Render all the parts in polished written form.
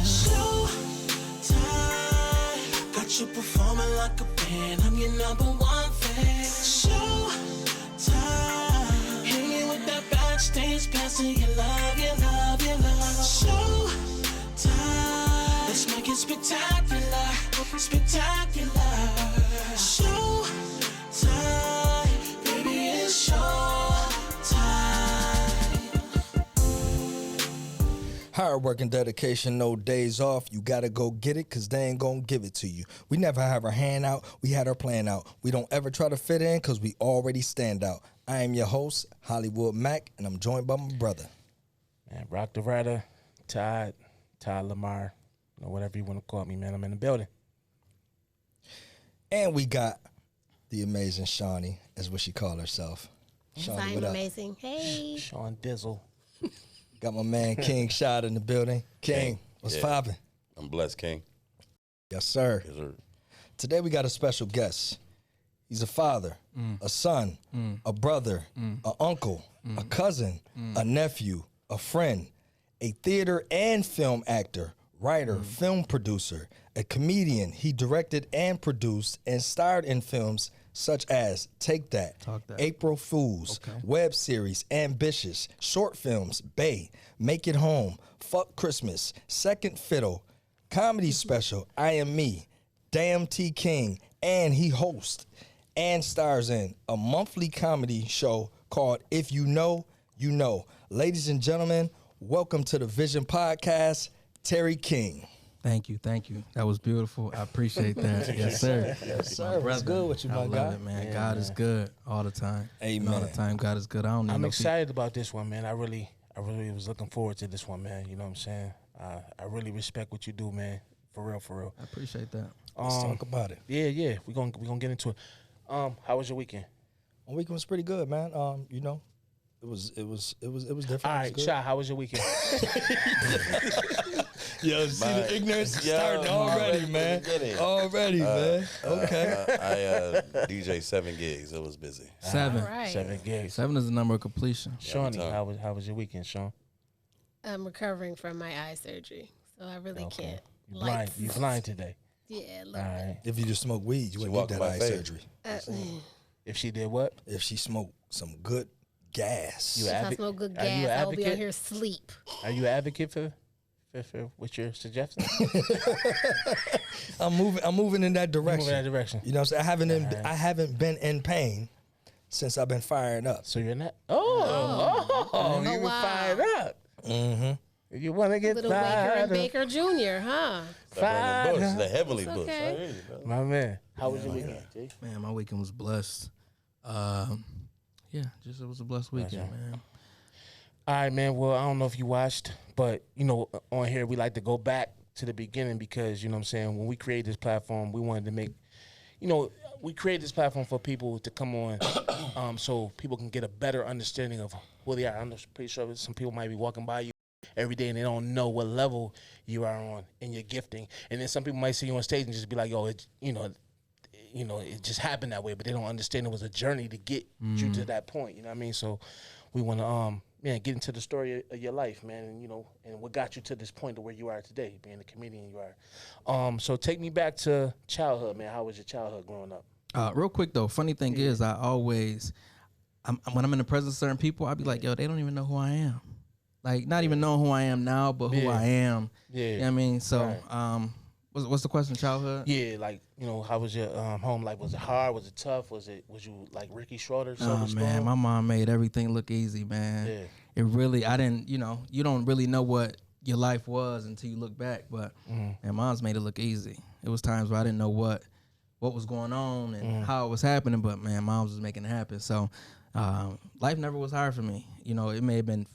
Showtime. Got you performing like a band. I'm your number one fan. Showtime. Hit me with that backstage passing. You love, you love, you love. Showtime. Let's make it spectacular, spectacular. Showtime. Baby, it's showtime. Hard work and dedication, no days off. You gotta go get it, cause they ain't gonna give it to you. We never have our hand out, we had our plan out. We don't ever try to fit in, cause we already stand out. I am your host, Hollywood Mac, and I'm joined by my brother. Man, Rock the Rider, Todd Lamar, whatever you want to call me, man. I'm in the building. And we got the amazing Shawnee, as what she called herself. Shawnee, I'm what up? amazing. Hey. Sean Dizzle. Got my man King Shot in the building. King, what's poppin'? I'm blessed, King. Yes, sir. Yes, sir. Today we got a special guest. He's a father, a son, a brother, an uncle, a cousin, a nephew, a friend, a theater and film actor, writer, film producer, a comedian. He directed and produced and starred in films such as Take That, April Fools, web series, Ambitious, short films, Bay, Make It Home, Fuck Christmas, Second Fiddle, comedy special, I Am Me, Damn T King, and he hosts and stars in a monthly comedy show called If You Know, You Know. Ladies and gentlemen, welcome to the Vision Podcast, Terre King. Thank you. That was beautiful. I appreciate that. Yes, sir. Yes, sir. What's good with you, my I guy? love it, man. Yeah, God is good all the time. Amen. And all the time, God is good. I don't need I'm no excited about this one, man. I really was looking forward to this one, man. You know what I'm saying? I really respect what you do, man. For real. I appreciate that. Let's talk about it. Yeah. We're gonna get into it. How was your weekend? My weekend was pretty good, man. It was different. All right, Shy, how was your weekend? Yo, see the ignorance starting already, man. Already, man. Okay. I DJ 7 gigs. It was busy. 7. All right. 7 gigs. 7 is the number of completion. Shawnee, time. how was your weekend, Sean? I'm recovering from my eye surgery, so I really can't. You blind today. Yeah, a All little right. If you just smoke weed, you wouldn't walked need that by eye faith. surgery. bit. If she did what? If she smoked some good gas. You If I advocate- smoke good are you gas, an I will be out advocate? here asleep. Are you an advocate for what you're suggesting? I'm moving in that direction. Moving that direction. You know what I'm saying? I haven't been in pain since I've been firing up. So you're not. You were wow. fired up. Mm-hmm. You want to get Little Baker fired and up. Baker Jr., huh? The burning bush, Fired the up. heavenly It's bush. okay. I hear you, brother. My man, how was your weekend, G? Man, my weekend was blessed. It was a blessed weekend, man. All right, man. Well, I don't know if you watched, but, on here, we like to go back to the beginning because, you know what I'm saying, when we created this platform, we wanted to make, we created this platform for people to come on so people can get a better understanding of who they are. I'm pretty sure some people might be walking by you every day and they don't know what level you are on in your gifting. And then some people might see you on stage and just be like, oh, it just happened that way, but they don't understand it was a journey to get you to that point. You know what I mean? So we want to, get into the story of your life, man, and and what got you to this point to where you are today, being the comedian you are. So take me back to childhood, man. How was your childhood growing up? Real quick though, funny thing is, I always, when I'm in the presence of certain people, I'll be like, yo, they don't even know who I am. Like, not even knowing who I am now, but who I am. Yeah. You know what I mean? So, Right. what's the question, childhood? Yeah, like, how was your home life? Was it hard? Was it tough? Was you like Ricky Schroeder? Oh man, my mom made everything look easy, man. Yeah. It really, I didn't, you don't really know what your life was until you look back. But and mom's made it look easy. It was times where I didn't know what was going on and how it was happening, but man, mom's was making it happen. So life never was hard for me. It may have been,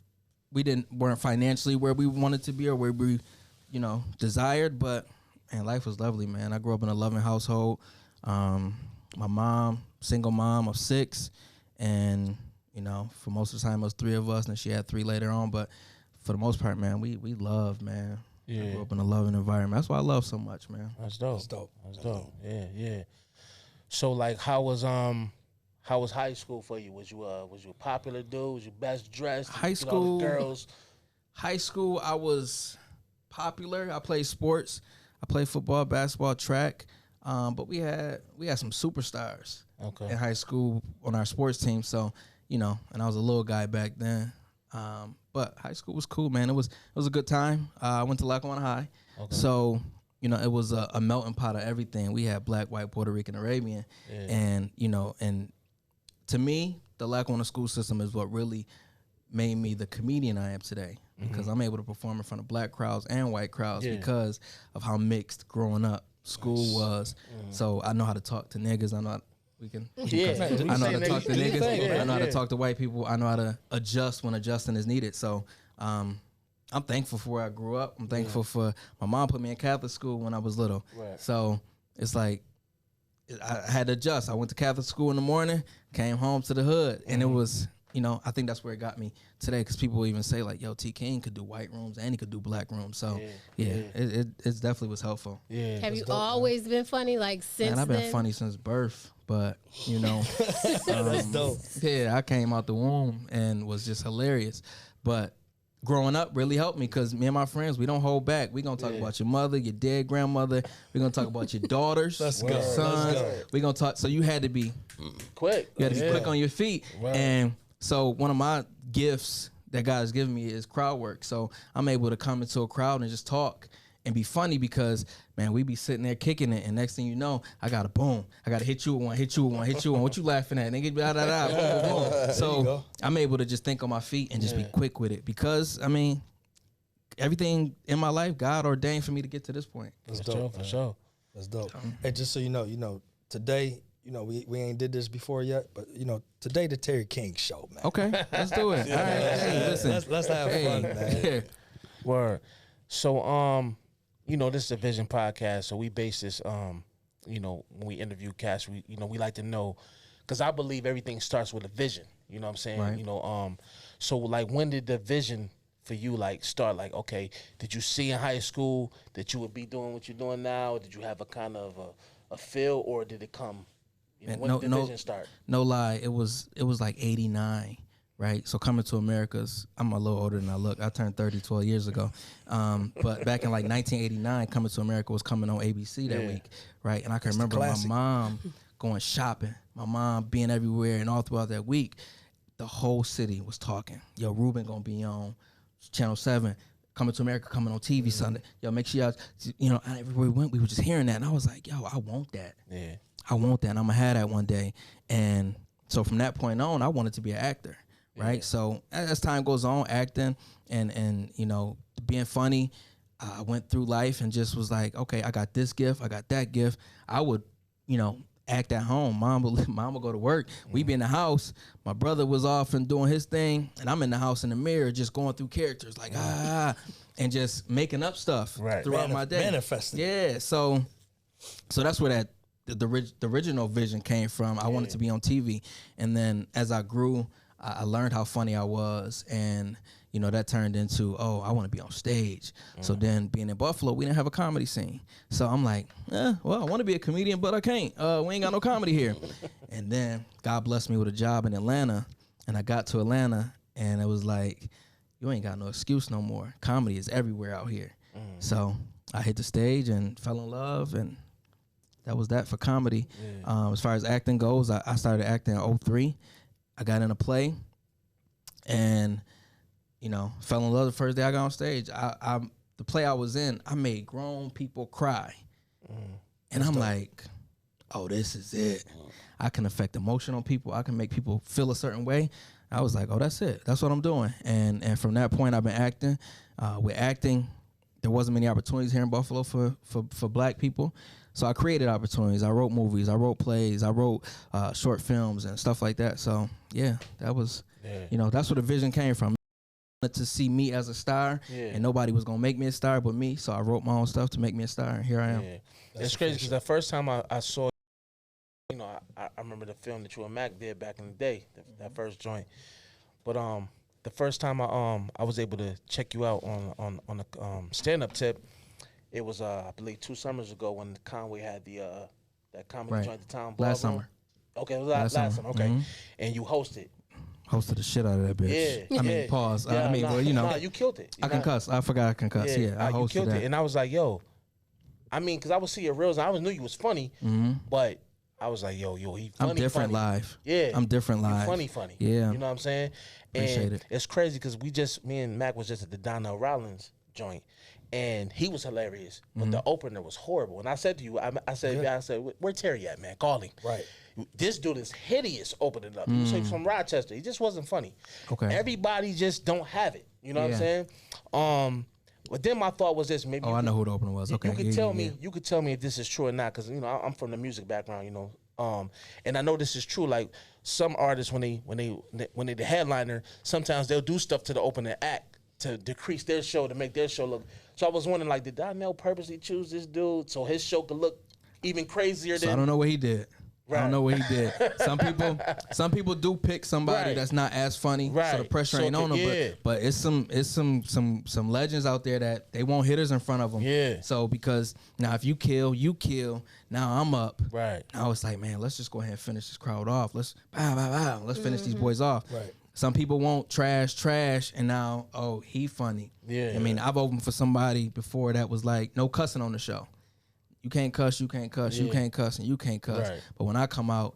weren't financially where we wanted to be or where we, desired, but man, life was lovely, man. I grew up in a loving household. My mom, single mom of 6, and for most of the time it was 3 of us, and she had 3 later on. But for the most part, man, we loved, man. Yeah. I grew up in a loving environment. That's why I love so much, man. That's dope. That's dope. That's dope. Yeah. So like, how was high school for you? Was you a popular dude? Was you best dressed? High Did all the school- girls. High school, I was popular. I played sports. I played football, basketball, track. But we had some superstars in high school on our sports team. So, and I was a little guy back then. But high school was cool, man. It was a good time. I went to Lackawanna High. Okay. So, it was a melting pot of everything. We had black, white, Puerto Rican, Arabian. Yeah. And, and to me, the Lackawanna school system is what really made me the comedian I am today. Because I'm able to perform in front of black crowds and white crowds because of how mixed growing up school was. So I know how to talk to niggas. I know how I know how to talk to niggas. I know how to talk to white people. I know how to adjust when adjusting is needed. So I'm thankful for where I grew up. I'm thankful for my mom put me in Catholic school when I was little. Right. So it's like I had to adjust. I went to Catholic school in the morning, came home to the hood, and it was, I think that's where it got me today, because people even say like, yo, T King could do white rooms and he could do black rooms. So it definitely was helpful. Yeah. Have you always been funny, like since I've been funny since birth, but that's dope. Yeah, I came out the womb and was just hilarious. But growing up really helped me, because me and my friends, we don't hold back. We're going to talk about your mother, your dead grandmother. We're going to talk about your daughters, your sons. We're going to talk. So you had to be quick. You had to be quick on your feet. Right. And so one of my gifts that God has given me is crowd work. So I'm able to come into a crowd and just talk and be funny, because, man, we be sitting there kicking it, and next thing you know, I got to hit you with one, hit you with one, hit you with one. What you laughing at? Nigga, blah, blah, blah, boom, boom. So I'm able to just think on my feet and just be quick with it, because, everything in my life, God ordained for me to get to this point. That's dope, for sure. That's dope. Hey, just so you know, today, we ain't did this before yet, but today the Terre King show, man. Okay, let's do it. All right, hey, listen, let's have fun, man. Yeah. Word. So this is a Vision podcast, so we base this when we interview cast, we like to know, because I believe everything starts with a vision. You know what I'm saying? Right. So like, when did the vision for you like start? Like, okay, did you see in high school that you would be doing what you're doing now? Did you have a kind of a feel, or did it come? When did the vision start? No lie, it was like 89, right? So coming to America's, I'm a little older than I look. I turned 30 12 years ago. But back in like 1989, Coming to America was coming on ABC that week, right? And I can remember my mom going shopping, my mom being everywhere, and all throughout that week, the whole city was talking. Yo, Ruben gonna be on Channel 7. Coming to America, coming on TV Sunday. Yo, make sure y'all, everywhere we went, we were just hearing that. And I was like, yo, I want that. Yeah. I want that, and I'm gonna have that one day. And so from that point on, I wanted to be an actor, right? Yeah. So as time goes on, acting and being funny, I went through life and just was like, okay, I got this gift, I got that gift. I would, act at home. Mom would go to work. We'd be in the house. My brother was off and doing his thing, and I'm in the house in the mirror just going through characters like, and just making up stuff throughout my day. Manifesting. Yeah, so that's where the original vision came from. I wanted to be on TV, and then as I grew, I learned how funny I was, and that turned into, I want to be on stage. So then being in Buffalo, we didn't have a comedy scene. So I'm like, I want to be a comedian, but I can't. We ain't got no comedy here. And then God blessed me with a job in Atlanta, and I got to Atlanta, and it was like, you ain't got no excuse no more. Comedy is everywhere out here. So I hit the stage and fell in love, and that was that for comedy. Yeah. As far as acting goes, I started acting in 2003. I got in a play, and fell in love the first day I got on stage. The play I was in, I made grown people cry, and I'm like, this is it. I can affect emotion on people. I can make people feel a certain way. I was like, that's it. That's what I'm doing. And from that point, I've been acting. With acting, there wasn't many opportunities here in Buffalo for black people. So I created opportunities. I wrote movies. I wrote plays. I wrote short films and stuff like that. So, that was, that's where the vision came from. To see me as a star, and nobody was going to make me a star but me. So I wrote my own stuff to make me a star, and here I am. Yeah. It's crazy because the first time I saw, I remember the film that you and Mac did back in the day, that first joint. But the first time I was able to check you out on a stand-up tip, it was I believe 2 summers ago when Conway had that comedy joint, the Town Ballroom. Last summer. Okay, it was last summer. Okay, and you hosted. Hosted the shit out of that bitch. Yeah, I mean, yeah. pause. Yeah, I mean, well, you know, nah, you killed it. I can cuss. I forgot I can cuss. Yeah, I you hosted killed that. it, and I was like, yo, I mean, because I would see your reels, and I always knew you was funny, but I was like, yo, he funny. I'm different funny. live. Yeah, I'm different live. Funny. Yeah. You know what I'm saying? Appreciate And it. it's crazy because me and Mac was just at the Donnell Rollins joint, and he was hilarious, but the opener was horrible. And I said to you, I said, where Terry at, man? Call him. Right. This dude is hideous opening up. He was from Rochester. He just wasn't funny. Okay. Everybody just don't have it. You know what I'm Yeah. saying? But then my thought was this: maybe Oh, I know who the opener was. Okay. you could yeah, tell yeah, me. yeah. You could tell me if this is true or not, because I'm from the music background. And I know this is true. Like some artists, when they the headliner, sometimes they'll do stuff to the opening act to decrease their show to make their show look. So I was wondering, like, did Donnell purposely choose this dude so his show could look even crazier So than? I don't know what he did. I Right. don't know what he did. Some people do pick somebody Right. that's not as funny, so the Right. pressure So ain't on them. yeah. But it's some legends out there that they want hitters in front of them. Yeah. So because now if you kill, you kill. Now I'm up. Right. Now it's like, man, let's just go ahead and finish this crowd off. Let's let's finish these boys off. Right. Some people want trash, and now he funny. Yeah. I mean, I've opened for somebody before that was like no cussing on the show. You can't cuss, you can't cuss, you can't cuss, and you can't cuss. Right. But when I come out,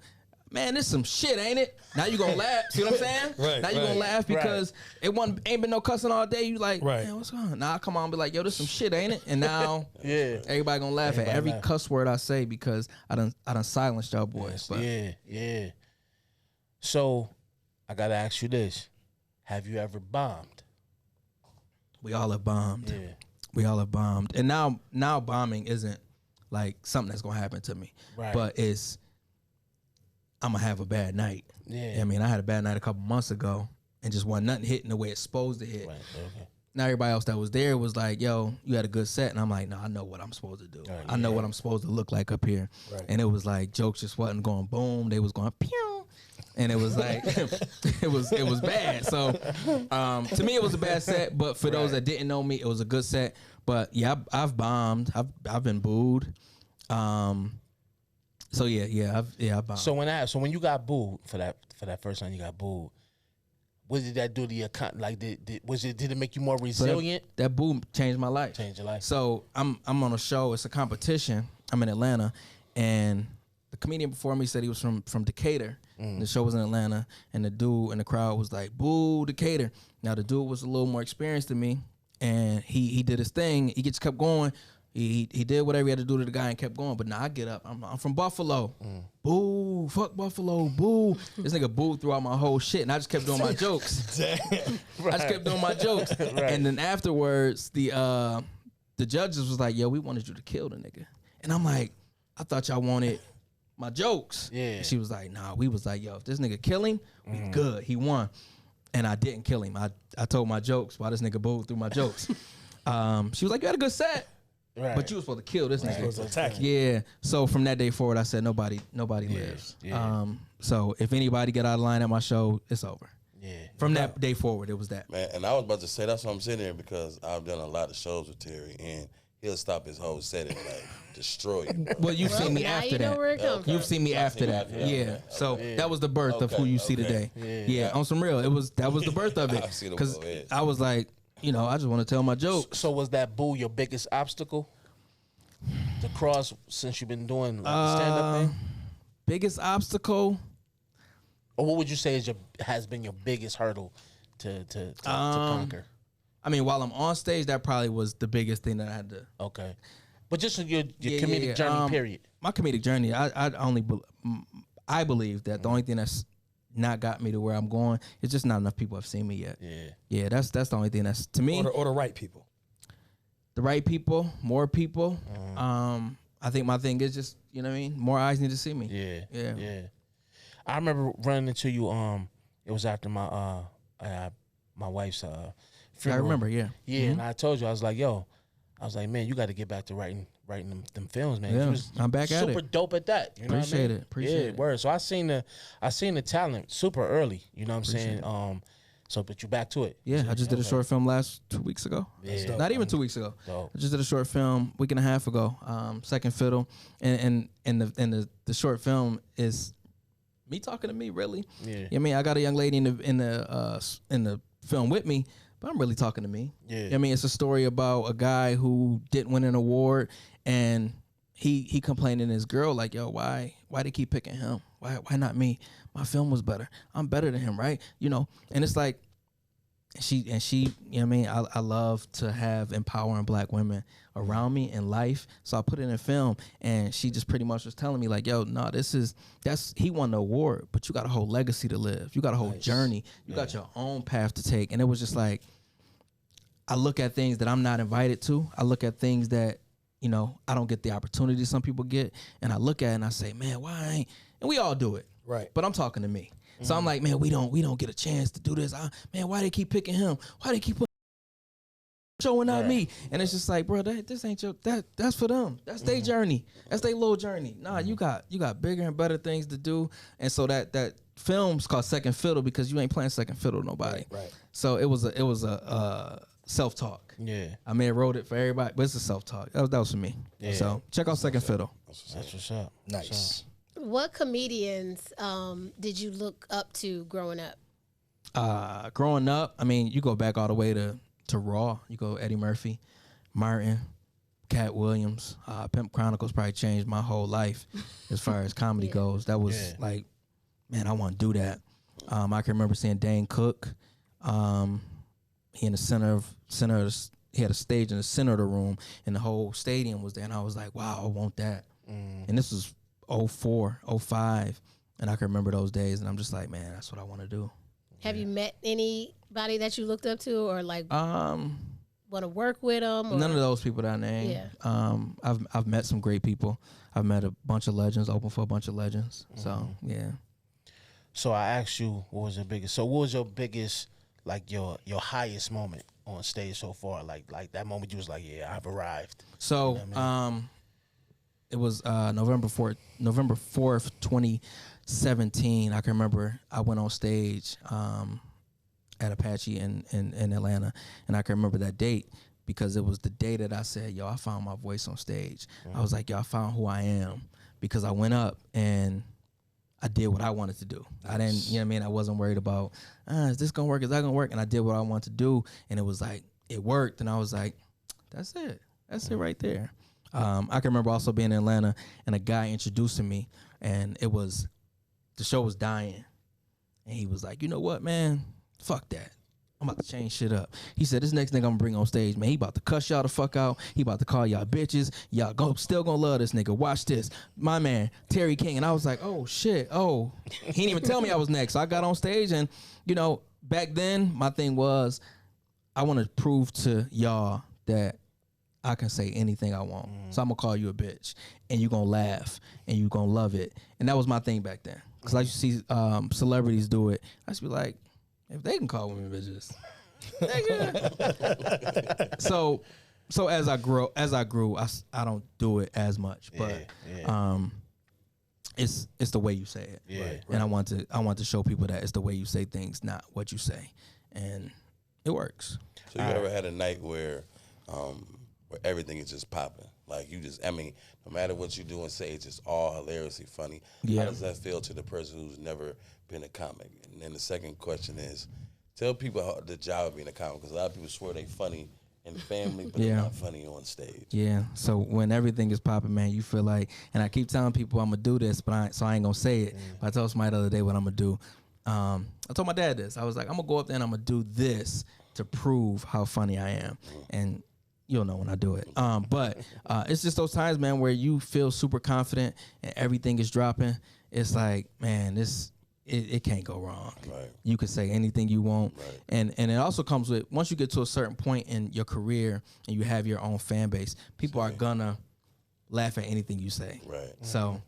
man, this some shit, ain't it? Now you gonna laugh. See what I'm saying? Right, Now you right. gonna laugh because ain't been no cussing all day. You like, Right. man, what's going on? Now I come on and be like, yo, this some shit, ain't it? And now Yeah. everybody gonna laugh at every cuss word I say because I done silenced y'all boys. But Yeah. So I gotta ask you this: have you ever bombed? we all have bombed. Yeah. We all have bombed. And now bombing isn't like something that's gonna happen to me. Right. But I'm gonna have a bad night. Yeah. I mean, I had a bad night a couple months ago and just wasn't nothing hitting the way it's supposed to hit. Right. Okay. Now everybody else that was there was like, yo, you had a good set. And I'm like, no, I know what I'm supposed to do. Right, I know what I'm supposed to look like up here. Right. And it was like jokes just wasn't going boom. They was going pew. And it was like it was bad. So to me it was a bad set, but for those that didn't know me, it was a good set. But yeah, I've bombed. I've been booed. So I've bombed. So when you got booed for that first time you got booed, what did that do to your like? Did it make you more So resilient? that boom changed my life. Changed your life. So I'm on a show. It's a competition. I'm in Atlanta, and the comedian before me said he was from Decatur. And the show was in Atlanta, and the dude in the crowd was like, "Boo, Decatur!" Now the dude was a little more experienced than me, and he did his thing. He just kept going. He did whatever he had to do to the guy and kept going. But now I get up. I'm from Buffalo. Boo, fuck Buffalo, boo. This nigga booed throughout my whole shit, and I just kept doing my jokes. I just kept doing my jokes. And then afterwards, the judges was like, yo, we wanted you to kill the nigga. And I'm like, I thought y'all wanted my jokes. Yeah. And she was like, nah. We was like, yo, if this nigga kill him, we good. He won. And I didn't kill him. I told my jokes while this nigga booed through my jokes. She was like, you had a good set. Right. But you was supposed to kill this nigga. Supposed to attack you. Yeah. So from that day forward, I said nobody lives. yeah. So if anybody get out of line at my show, it's over. Yeah. From that day forward, it was that. Man, and I was about to say that's why I'm sitting here because I've done a lot of shows with Terry, and he'll stop his whole set and like destroy you. Bro. Well, you've seen me now after you know that. where it comes from. You've seen me after that. after that. Yeah. Okay. So that was the birth of who you see today. Yeah. On some real, that was the birth of it. I see the Because both ends. I was like, I just want to tell my jokes. So was that boo your biggest obstacle to cross since you've been doing like, stand up thing? Biggest obstacle. Or what would you say has been your biggest hurdle to conquer? I mean, while I'm on stage, that probably was the biggest thing that I had to. Okay. But just your Yeah, comedic yeah. journey, period. My comedic journey, I believe that the only thing that's not got me to where I'm going, it's just not enough people have seen me yet. Yeah. Yeah, that's the only thing that's to me. Or the right people. The right people, more people. I think my thing is just, you know what I mean? More eyes need to see me. Yeah. I remember running into you. It was after my wife's funeral. I remember, yeah. Yeah, and I told you, I was like, man, you got to get back to writing them films, man. Yeah, You was I'm back at it. super dope at that. You know what I Appreciate mean? it, appreciate yeah, it. Word. So I seen the talent super early. You know what I'm saying? But you back to it. Yeah, I just did a short film 2 weeks ago. Yeah. Not even 2 weeks ago. Dope. I just did a short film week and a half ago. Second Fiddle, and the short film is Me talking to me, really? Yeah. You know what I mean, I got a young lady in the film with me, but I'm really talking to me. Yeah. You know what I mean, it's a story about a guy who didn't win an award, and he complained to his girl like, yo, why they keep picking him? Why not me? My film was better. I'm better than him, right? You know, and it's like she, you know what I mean? I love to have empowering black women around me in life. So I put it in film, and she just pretty much was telling me like, yo, no, he won the award, but you got a whole legacy to live. You got a whole journey. You got your own path to take. And it was just like, I look at things that I'm not invited to. I look at things that, you know, I don't get the opportunity some people get. And I look at it and I say, man, why ain't, and we all do it. Right. But I'm talking to me. So I'm like, man, we don't get a chance to do this. Man, why they keep picking him? Why they keep showing not me? And it's just like, bro, this ain't that's for them. That's their journey. That's their little journey. Nah, you got bigger and better things to do. And so that film's called Second Fiddle because you ain't playing second fiddle to nobody. Right. So it was a self-talk. Yeah. I may have wrote it for everybody, but it's a self-talk. That was for me. Yeah. So check out Second Fiddle. That's what's up. Nice. What comedians did you look up to growing up? Growing up, I mean, you go back all the way to Raw. You go Eddie Murphy, Martin, Cat Williams. Pimp Chronicles probably changed my whole life as far as comedy goes. That was like, man, I want to do that. I can remember seeing Dane Cook. He in the he had a stage in the center of the room, and the whole stadium was there. And I was like, wow, I want that. And this was 04, 05. And I can remember those days, and I'm just like, man, that's what I want to do. Have you met anybody that you looked up to, or like want to work with them? Or? None of those people that I named. Yeah. I've met some great people. I've met a bunch of legends, opened for a bunch of legends. So yeah. So I asked you, what was your biggest, like your highest moment on stage so far? Like that moment you was like, yeah, I've arrived. So You know what I it was November 4th, 2017. I can remember I went on stage at Apache in Atlanta, and I can remember that date because it was the day that I said, yo, I found my voice on stage. I was like, yo, I found who I am, because I went up and I did what I wanted to do. I didn't, you know what I mean? I wasn't worried about, is this gonna work? Is that gonna work? And I did what I wanted to do, and it was like, it worked. And I was like, that's it. That's it right there. I can remember also being in Atlanta and a guy introducing me, and the show was dying. And he was like, you know what, man? Fuck that. I'm about to change shit up. He said, this next nigga I'm gonna bring on stage, man, he about to cuss y'all the fuck out. He about to call y'all bitches. Y'all still gonna love this nigga. Watch this. My man, Terry King. And I was like, oh shit. Oh, he didn't even tell me I was next. So I got on stage, and, you know, back then my thing was, I want to prove to y'all that I can say anything I want. So I'm gonna call you a bitch, and you gonna laugh, and you gonna love it. And that was my thing back then. Cause I used to see celebrities do it. I used to be like, if they can call women bitches, nigga. So as I grew, I don't do it as much, but it's the way you say it. Yeah. Right. And I want to show people that it's the way you say things, not what you say, and it works. So you ever had a night where everything is just popping? Like you just, I mean, no matter what you do and say, it's just all hilariously funny. Yeah. How does that feel to the person who's never been a comic? And then the second question is, tell people how the job of being a comic, because a lot of people swear they funny in family, but they're not funny on stage. Yeah. So when everything is popping, man, you feel like, and I keep telling people I'm gonna do this, but I ain't gonna say it. But I told somebody the other day what I'm gonna do. I told my dad this. I was like, I'm gonna go up there and I'm gonna do this to prove how funny I am, and you'll know when I do it. But it's just those times, man, where you feel super confident and everything is dropping. It's like, man, it can't go wrong. Right. You can say anything you want. Right. And it also comes with, once you get to a certain point in your career and you have your own fan base, people are gonna laugh at anything you say. Right. So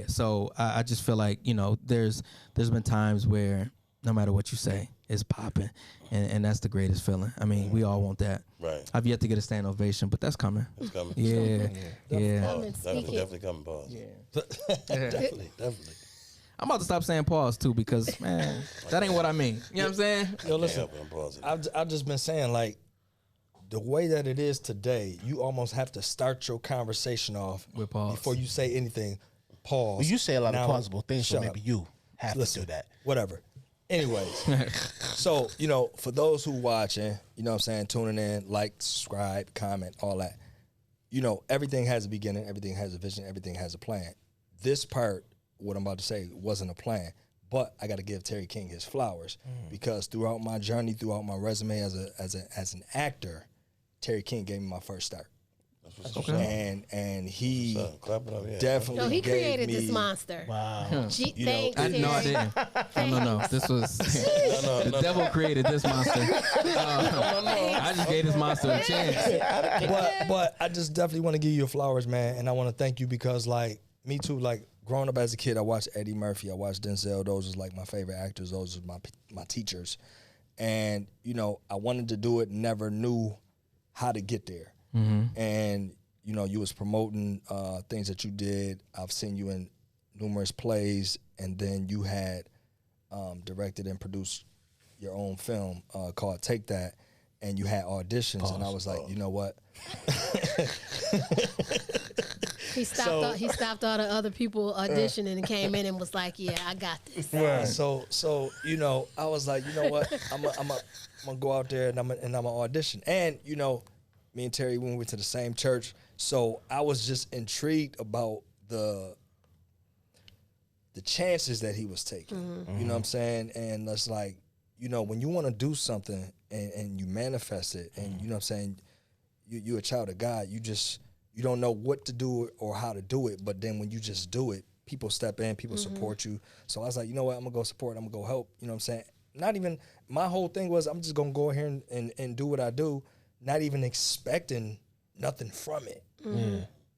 so I just feel like, you know, there's been times where no matter what you say, it's popping, and that's the greatest feeling. I mean, we all want that. Right. I've yet to get a stand ovation, but that's coming. It's coming. Yeah. Definitely coming, pause. Yeah. Definitely. I'm about to stop saying pause too, because man, that ain't what I mean. You know what I'm saying? Yo, listen, Help it, I'm pausing. I've just been saying, like, the way that it is today, you almost have to start your conversation off With pause. before you say anything. Pause. Well, you say a lot Now, of plausible things, so shut maybe up. you have Listen, to do that. Whatever. Anyways, so, for those who watching, what I'm saying, tuning in, like, subscribe, comment, all that, everything has a beginning, everything has a vision, everything has a plan. This part, what I'm about to say, wasn't a plan, but I got to give Terry King his flowers because throughout my journey, throughout my resume as an actor, Terry King gave me my first start. And he Clap it up, yeah. definitely No, he gave created me, this monster. Wow. Thanks, No, I Terry. didn't. No. This was the devil created this monster. I just gave this monster a chance. But I just definitely want to give you your flowers, man, and I want to thank you because, like, me too, like, growing up as a kid, I watched Eddie Murphy, I watched Denzel. Those was like my favorite actors. Those was my teachers, and I wanted to do it, never knew how to get there. And you was promoting things that you did. I've seen you in numerous plays, and then you had directed and produced your own film called Take That, and you had auditions, and I was like, you know what? He stopped all the other people auditioning and came in and was like, "Yeah, I got this." Right. So I was like, you know what? I'm gonna go out there and I'm gonna audition. And me and Terry, we went to the same church, so I was just intrigued about the chances that he was taking. You know what I'm saying? And it's like, when you want to do something and you manifest it, and you know what I'm saying, you're a child of God. You don't know what to do or how to do it, but then when you just do it, people step in, people support you. So I was like, you know what? I'm gonna go support. I'm gonna go help. You know what I'm saying? Not even my whole thing was I'm just gonna go here and do what I do. Not even expecting nothing from it.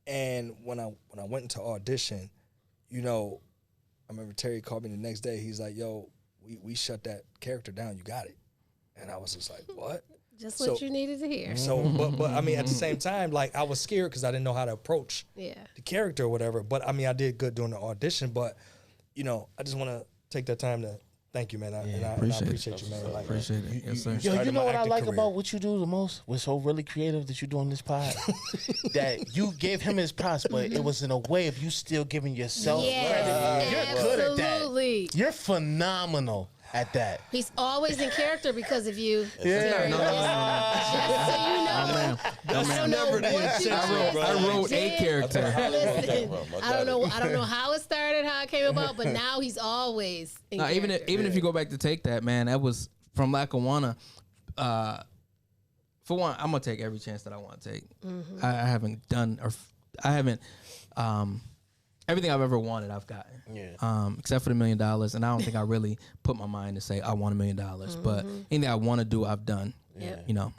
And when I went into audition, I remember Terry called me the next day. He's like, "Yo, we shut that character down. You got it." And I was just like, "What?" Just what you needed to hear. So, but I mean, at the same time, like, I was scared because I didn't know how to approach the character or whatever. But I mean, I did good during the audition. But I just want to take that time to thank you, man. And I appreciate you, man. Like, Appreciate it. Yes, sir. Yo, you know what I like career. about what you do the most? What's so really creative that you do on this pod? That you gave him his props, but it was in a way of you still giving yourself credit. You're good at absolutely. that. You're phenomenal at that. He's always in character because of you. Yeah. No. Just so you know. Man. I don't know what you I wrote a character. Listen, I don't know how it started, how it came about, but now he's always in Even if you go back to Take That, man, that was from Lackawanna. For one, I'm gonna take every chance that I want to take. I haven't done everything I've ever wanted, I've gotten. Yeah. Except for the $1 million, and I don't think I really put my mind to say I want $1 million. But anything I want to do, I've done. Yeah.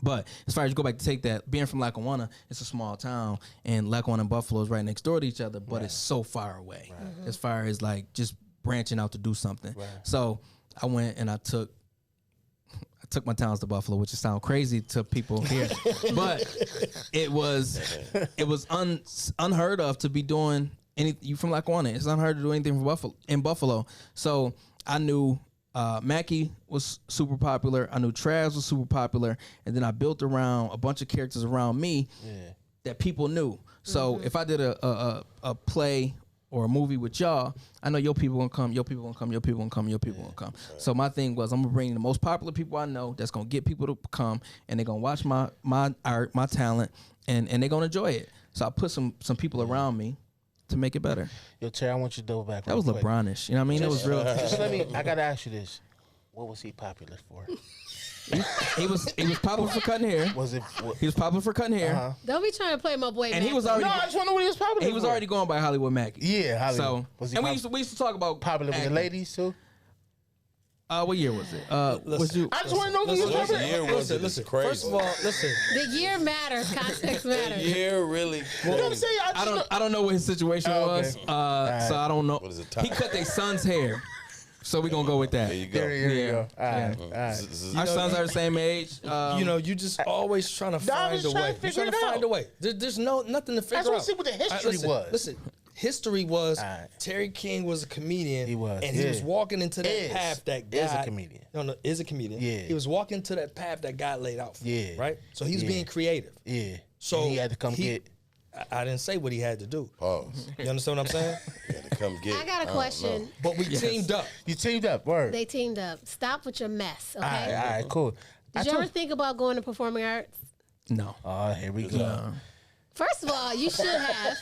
But as far as you go back to Take That, being from Lackawanna, it's a small town, and Lackawanna and Buffalo is right next door to each other, but it's so far away as far as like just branching out to do something. Right. So I went and I took my talents to Buffalo, which sounds crazy to people here, but it was unheard of to be doing anything. You from Lackawanna? It's unheard to do anything in Buffalo. So I knew Mackie was super popular. I knew Trav was super popular, and then I built around a bunch of characters around me that people knew. So if I did a play or a movie with y'all, I know your people gonna come, your people gonna come, your people gonna come, your people gonna come. Right. So my thing was, I'm gonna bring the most popular people I know that's gonna get people to come, and they're gonna watch my art, my talent, and they're gonna enjoy it. So I put some people around me to make it better. Yo, Terry, I want you to double back. That was quick. LeBronish. You know what I mean? It was real. Just I gotta ask you this: what was he popular for? He was popular for cutting hair. He was popular for cutting hair. Don't be trying to play my boy. And he was already. No, I just want to know what he was popular. He was already going by Hollywood Mackie. Yeah, Hollywood. So and we used to talk about popular with the ladies too. What year was it? Was you? I just want to know if he was What popular. year was it? Listen, Crazy. first of all, listen. The year matters. Context matters. The year really. You know what I'm saying? I don't know what his situation was. So I don't know. What is it? He cut their son's hair. So we're gonna go with that. There you go. There you go. All right. Our sons are the same age. You just always trying to find a way. You're trying to find a way. There's nothing to figure out. I just want to see what the history was. Listen, history was Terry King was a comedian. He was, and he was walking into that path that God is a comedian. No, is a comedian. Yeah, he was walking to that path that God laid out for him. Right. So he was being creative. Yeah. So and he had to come get I didn't say what he had to do. Pause. You understand what I'm saying? You gotta come get. I got a question. But we teamed up. You teamed up, word. They teamed up. Stop with your mess, okay? All right, cool. Did you ever think about going to performing arts? No. Oh, here we go. First of all, you should have.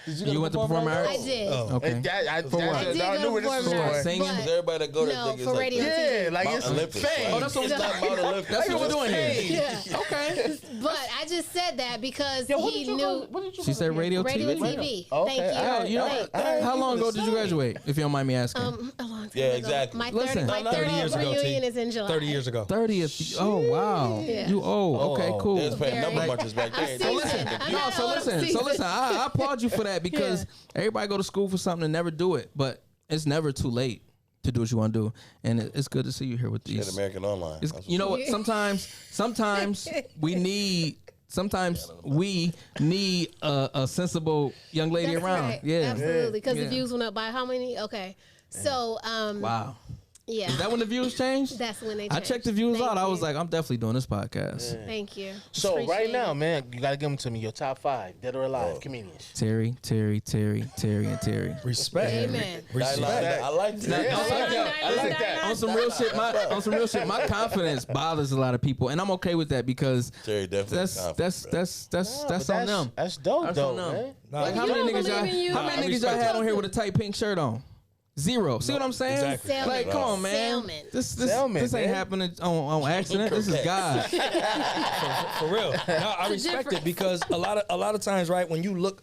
You went to performing arts? I did. Oh. I I did knew go where to this was performing going. arts. Singing? but- Everybody that go there No, think it's for like radio the Yeah, like Mount it's Olympus. fame. Like, Oh, that's what it's not Mount Olympus. That's what we're it's doing here. fame. Yeah. Okay. But I just said that because he knew She said radio, radio TV. TV. Okay, Thank you. all right, You know, Thank- how long ago did you graduate? If you don't mind me asking. a long time Yeah, ago. exactly. My Listen. 30 years ago, reunion T. is in July. 30 years ago. 30th. Oh wow. Yeah. You old. Okay, cool. They was paying Very- number munchers back I'm then. seasoned. listen, I'm no, not so old, I'm listen, seasoned. I applaud you for that because everybody go to school for something and never do it, but it's never too late to do what you want to do, and it's good to see you here with She had these. American Online. It's, That's you know what? Yeah. Sometimes we need. Sometimes we need a sensible young lady That's around. right. Yeah. Absolutely. Because Yeah. the views went up by how many? Okay. So, Wow. yeah. Is that when the views changed? That's when they I changed. checked the views Thank out. I was you. like, I'm definitely doing this podcast. Thank you. So right Appreciate now, it. man, you gotta give them to me. Your top 5 dead or alive comedians. Terry, and Terry. Respect. Amen. Respect. I like that. Yeah, I like that. I like that. On some real shit, my confidence bothers a lot of people, and I'm okay with that because Terry definitely that's on them. That's dope, That's though, on them. man. Like how You many don't niggas y'all? believe in you. How many I niggas y'all respect had that. on here with a tight pink shirt on? Zero. See what I'm saying? Exactly. Salmon. Like, come on, man. Salmon. This Salmon, ain't man. happening on accident. This is God. For real. No, I respect it because a lot of times, right, when you look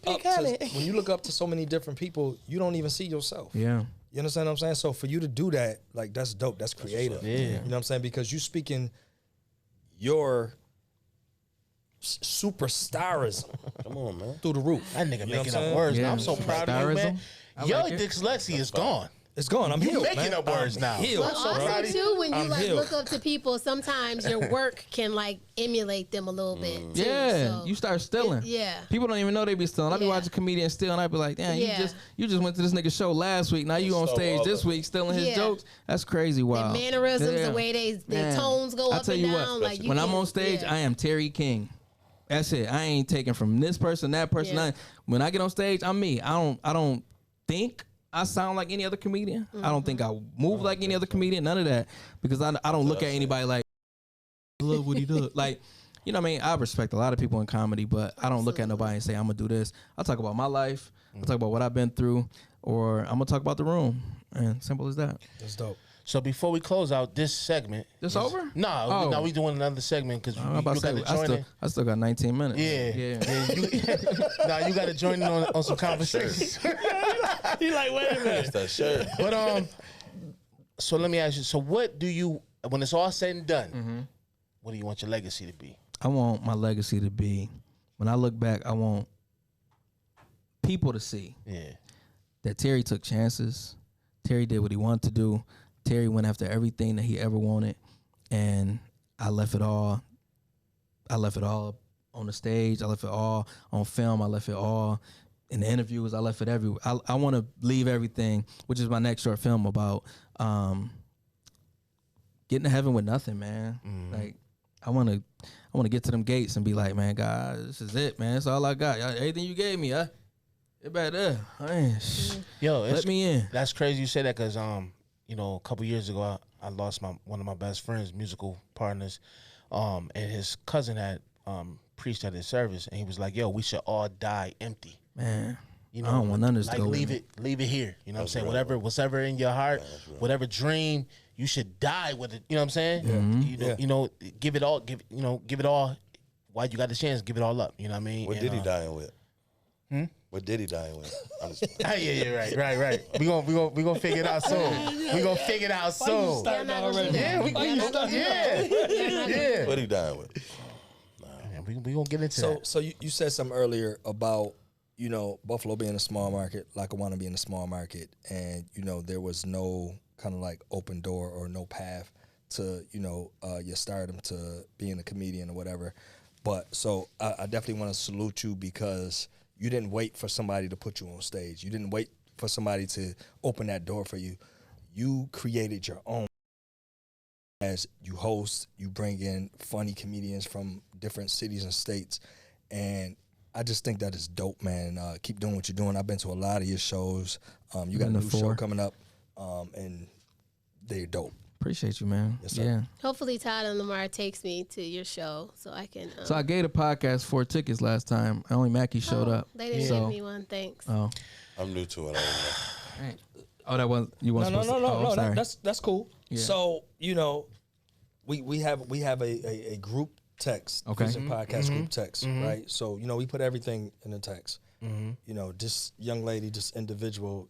up to so many different people, you don't even see yourself. Yeah. You understand what I'm saying? So for you to do that, like that's dope. That's creative. Yeah. You know what I'm saying? Because you speaking your superstarism Come on, man. through the roof. That nigga You know what making I'm up saying? words now. Yeah. I'm so proud of you, man. I Yo, like it. dyslexia is gone. It's gone. I'm healed, making man. up words I'm now. Healed, But bro. also too, when you I'm like healed. look up to people, sometimes your work can like emulate them a little bit. Too, Yeah. so. You start stealing. Yeah. People don't even know they be stealing. I be Yeah. watching comedians steal, and I be like, damn, Yeah. you just went to this nigga's show last week. Now you on stole stage all this of it. week stealing his Yeah. jokes. That's crazy. Wow. The mannerisms, Yeah. the way their Man. tones go I up tell and you down. what, Like you when I'm can't- on stage, yeah. I am Terry King. That's it. I ain't taking from this person, that person. Yeah. When I get on stage, I'm me. I don't think I sound like any other comedian. I don't think I move like any other comedian. None of that, because I don't look at anybody like I love what he does. Like, you know what I mean? I respect a lot of people in comedy, but I don't look at nobody and say I'm gonna do this. I talk about my life. I talk about what I've been through, or I'm gonna talk about the room. And simple as that. That's dope. So before we close out this segment, This over? No, Oh. no, we doing another segment because I'm you about to got say, to join in. I still got 19 minutes. Yeah. Nah, you got to join in on some conversations. He like, wait a minute. That's that shirt. But so let me ask you. So what do you, when it's all said and done, what do you want your legacy to be? I want my legacy to be, when I look back, I want people to see Yeah. that Terry took chances. Terry did what he wanted to do. Terry went after everything that he ever wanted, and I left it all. I left it all on the stage. I left it all on film. I left it all in the interviews. I left it everywhere. I want to leave everything, which is my next short film about getting to heaven with nothing, man. Like I want to get to them gates and be like, man, God, this is it, man. That's all I got. Everything you gave me, it back there. Yo, Let me in. That's crazy you say that because you know, a couple years ago I lost one of my best friends, musical partners, and his cousin had preached at his service, and he was like, "Yo, we should all die empty." Man, You I don't want none of this to like go with leave me. it here. You know what I'm saying? right. Whatever in your heart, whatever dream, you should die with it. You know what I'm saying? You know, give it all. Give it all. While you got the chance, give it all up. You know what I mean? What And, did he dying with? What did he dying with? I'm just, yeah, right. We gonna figure it out soon. We gonna figure it out soon. Yeah, I'm not gonna do that. Yeah. what he dying with? Man, we gonna get into that. So you said something earlier about, you know, Buffalo being a small market, Lackawanna being a small market, and, you know, there was no kind of like open door or no path to, you know, your stardom to being a comedian or whatever. But so I definitely want to salute you because you didn't wait for somebody to put you on stage. You didn't wait for somebody to open that door for you. You created your own. As you host, you bring in funny comedians from different cities and states, and I just think that is dope, man. Keep doing what you're doing. I've been to a lot of your shows. You got a new show coming up, and they're dope. Appreciate you, man. Yes, sir. Yeah. Hopefully Todd and Lamar takes me to your show so I can. So I gave the podcast 4 tickets last time. Only Mackie showed up. They didn't So- give me one. Thanks. Oh. I'm new to it. I don't know. Oh, that was you weren't No, supposed to. Oh, sorry. That's cool. Yeah. So we have a group text, Okay. Vision Podcast group text, right? So we put everything in the text. This young lady, this individual,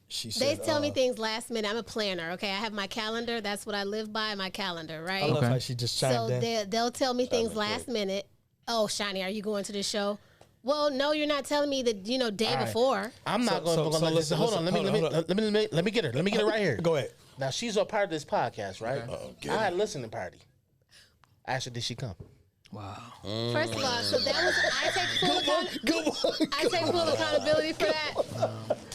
she They said, tell me things last minute. I'm a planner, okay? I have my calendar. That's what I live by, my calendar, right? I love Okay. how she just So chimed in. they'll tell me things last minute. Oh, Shani, are you going to this show? Well, no, you're not telling me the day before. I'm not So going to listen, Hold on. Let me get her. Let me get her right here. Go ahead. Now she's a part of this podcast, right? Okay. I had a listening party. I asked her, did she come? Wow. First of all, so that was I take full accountability for that.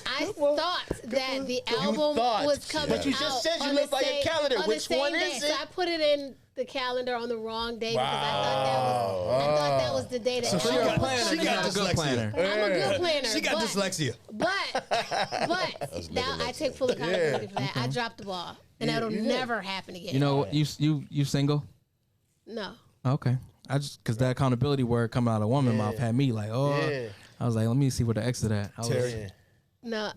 I thought that the album thought. was coming But you just out said you on the looked like a same- calendar. on the Which same one day. is So it? I put it in the calendar on the wrong day because I thought that was the day that So she album got- was she coming got out. a good dyslexia. planner. I'm a good planner. She got but, dyslexia. But now I take full accountability for that. I dropped the ball, and that'll never happen again. You know, you single? No. Okay. I just because that accountability word coming out of a woman mouth had me like, Yeah. I was like, let me see where the exit at. I was, Terry. No,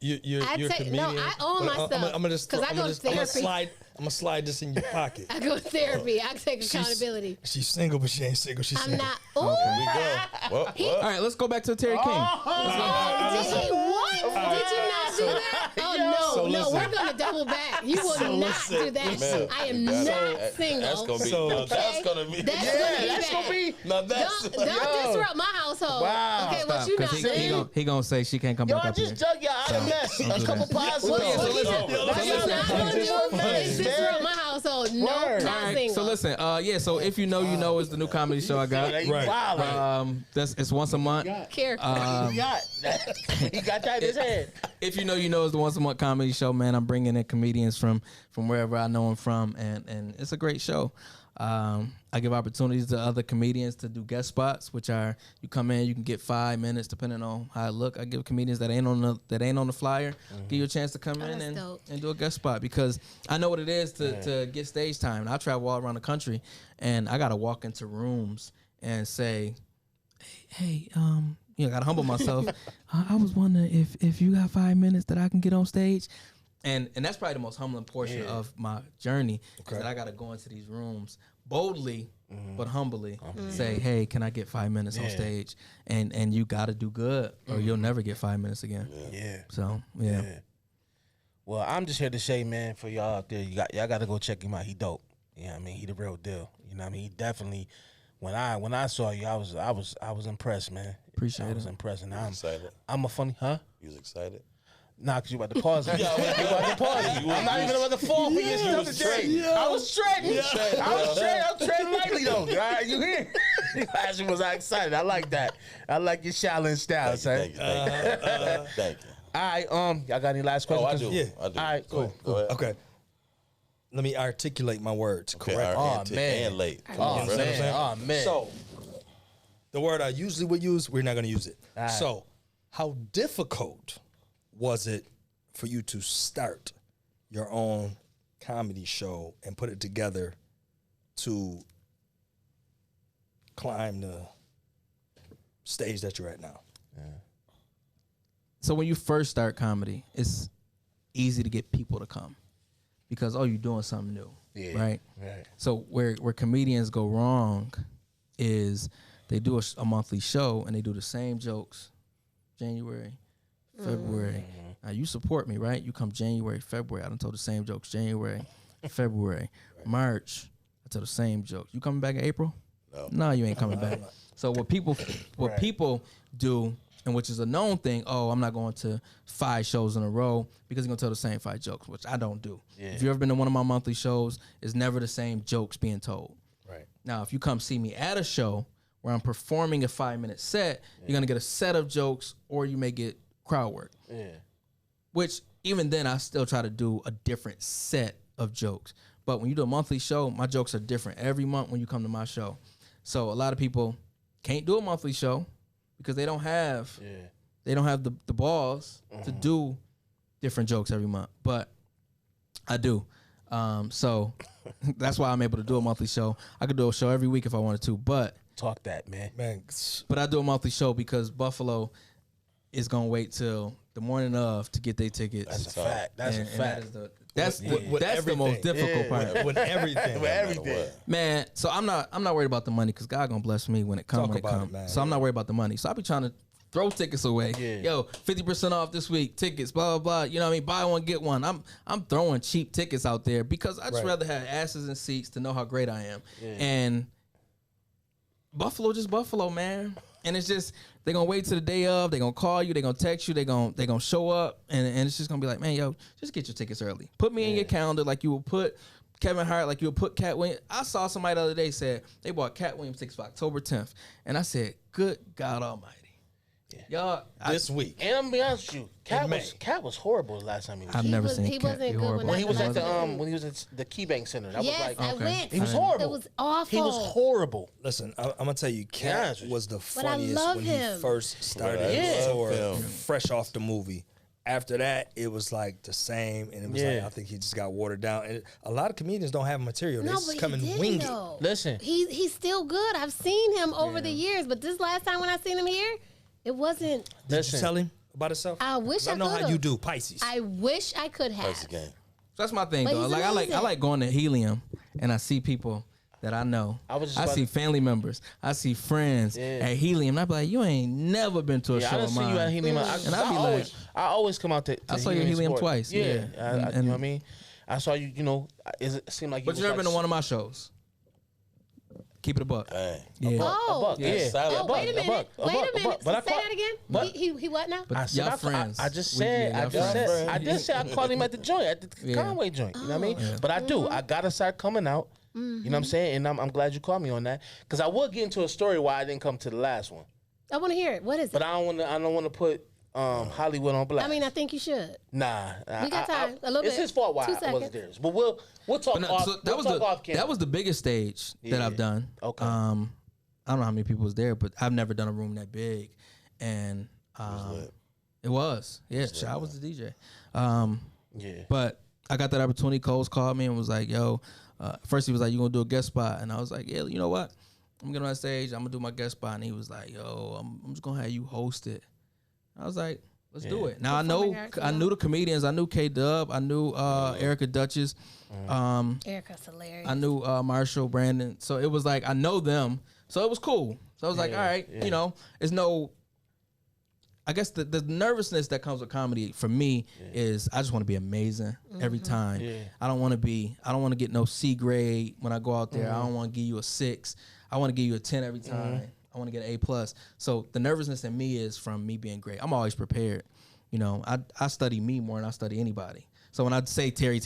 You're I a take- comedian. no, I own myself, I'm gonna just 'cause I go to therapy. I'm gonna slide this in your pocket. I go to therapy. I take accountability. She's single, but she ain't single. She's I'm single. not. Oh, We go. Well, all right, let's go back to Terry King. did he what? Did you not do that? Oh no, So no, listen. we're gonna double back. You will So not listen, do that. man, I am you gotta- not single. That's gonna be. So- That's gonna be. That's Yeah, gonna be that's bad. gonna be. Now that's. Don't disrupt my household. Wow. Okay, what you not Because saying? he gonna say she can't come Yo, back I up here. just dug y'all out of mess. A couple pies ago. What you not gonna do man. is disrupt my household. No, Word. not All right, single. so listen, so if you know is the new comedy show I got. Right. It's once a month. Character. He got that in his head. If you know is the once a month comedy show, man. I'm bringing in comedians from wherever I know them from, and it's a great show. I give opportunities to other comedians to do guest spots, which are you come in, you can get 5 minutes depending on how I look. I give comedians that ain't on the flyer, give you a chance to come in that's and dope. do a guest spot because I know what it is to get stage time. And I travel all around the country, and I gotta walk into rooms and say, hey, I gotta humble myself. I was wondering if you got 5 minutes that I can get on stage. And that's probably the most humbling portion of my journey. Is that I got to go into these rooms boldly, but humbly, say, hey, can I get 5 minutes on stage? And you got to do good or you'll never get 5 minutes again. Yeah. So, yeah. Well, I'm just here to say, man, for y'all out there, y'all got to go check him out. He dope. You know what I mean? He the real deal. You know what I mean? He definitely. When I saw you, I was impressed, man. Appreciate I was it. impressed, and Excited. I'm a funny, huh? You was excited. Nah, cause you about to pause me. You about to pause me. I'm not even about to fall for your stuff today. I was treading. I was treading lightly though. All right, you hear? Actually, was I excited? I like that. I like your challenge style, son. Thank you. Thank you. All right, y'all got any last Oh, questions? I do. Yeah. I do. All right, cool. Go ahead. Okay. Let me articulate my words Okay, correctly. all right, Oh, man. and late. Come Oh on, bro. man, oh man. So, the word I usually would use, we're not going to use it. All right. So, how difficult was it for you to start your own comedy show and put it together to climb the stage that you're at now? So when you first start comedy, it's easy to get people to come because, you're doing something new, right? Right. So where comedians go wrong is they do a monthly show and they do the same jokes January, February. Now you support me, right? You come January, February. I done told the same jokes January, February, March. I tell the same jokes. You coming back in April? No, you ain't coming back. So what people do, and which is a known thing, I'm not going to 5 shows in a row because you're going to tell the same 5 jokes, which I don't do. Yeah. If you've ever been to one of my monthly shows, it's never the same jokes being told. Right. Now, if you come see me at a show where I'm performing a 5-minute set, you're going to get a set of jokes or you may get crowd work. Yeah. Which even then I still try to do a different set of jokes. But when you do a monthly show, my jokes are different every month when you come to my show. So a lot of people can't do a monthly show because they don't have the balls to do different jokes every month. But I do. So that's why I'm able to do a monthly show. I could do a show every week if I wanted to, but Talk that, man. but I do a monthly show because Buffalo is gonna wait till the morning of to get their tickets. That's a fact. That's a fact. That's the most difficult part. With everything. With everything. Man, so I'm not worried about the money because God gonna bless me when it comes. Talk about it, man. So I'm not worried about the money. So I be trying to throw tickets away. Yeah. Yo, 50% off this week, tickets, blah blah blah. You know what I mean? Buy one get one. I'm throwing cheap tickets out there because I just rather have asses in seats to know how great I am. Yeah. And Buffalo, just Buffalo, man. And it's just they're gonna wait till the day of. They're gonna call you. They're gonna text you. They're gonna show up, and it's just gonna be like, man, yo, just get your tickets early. Put me in your calendar like you will put Kevin Hart, like you would put Cat Williams. I saw somebody the other day said they bought Cat Williams tickets for October 10th, and I said, good God Almighty. Y'all, This week. And I'm gonna be honest with you, Cat was horrible the last time he was. I've never seen he Cat wasn't be good horrible. when he was at the Last when he was at the KeyBank Center. That Yes, was like I went. he was horrible. It was awful. He was horrible. Listen, I'm gonna tell you, Cat was the I funniest love when him. he first started Right, I his love tour, him. fresh off the movie. After that, it was like the same, and it was like Yeah. I think he just got watered down. And a lot of comedians don't have material; they No, just but come and he wing did it. though. Listen. He's still good. I've seen him over the years, but this last time when I seen him here, it wasn't. Did you tell him about himself? I wish 'Cause I know how could've. you do, Pisces. I wish I could have. That's the game. That's my thing But though. he's Like I amazing. like going to Helium, and I see people that I know. I was just I about see to- family members. I see friends at Helium. And I be like, you ain't never been to a Yeah, show I didn't of see mine. you at Helium. And I be I always come out to I saw you at Helium support. twice, yeah. Yeah, And- you know what I mean. I saw you. You know, it seemed like. But you never been to one of my shows. Keep it a buck. Dang. Yeah. Oh, A buck, yeah. Silent. Oh, wait a minute. Wait a minute. But I Say caught- that again. but- He what now? I said y'all I friends. I just We- said yeah, I y'all just friends. said I did say I called him at the joint at the Yeah. Conway joint. You know what I mean? But I do. I gotta start coming out. You know what I'm saying? And I'm glad you called me on that because I would get into a story why I didn't come to the last one, I want to hear it. What is but it? I don't want to put Hollywood on blast. I mean, I think you should. Nah, We got time. A little It's bit. his fault why 2 I wasn't seconds. there. But we'll talk But no, off. so We'll talk off camera. that was the biggest stage that Yeah. I've done. Okay. I don't know how many people was there, but I've never done a room that big, and it was. Yeah, I was the DJ. yeah. But I got that opportunity. Coles called me and was like, "Yo," first he was like, "You gonna do a guest spot?" And I was like, "Yeah, you know what? I'm gonna get on that stage. I'm gonna do my guest spot." And he was like, "Yo, I'm just gonna have you host it." I was like, "Let's do it." Now Performing arts, I knew the comedians. I knew K Dub. I knew Erica Duchess. Erica's hilarious. I knew Marshall, Brandon. So it was like I know them. So it was cool. So I was like, all right, you know, it's no. I guess the nervousness that comes with comedy for me is I just want to be amazing every time. Yeah. I don't want to get no C grade when I go out there. I don't want to give you a 6. I want to give you a 10 every time. I want to get an A+. So the nervousness in me is from me being great. I'm always prepared. You know, I study me more than I study anybody. So when I say Terry,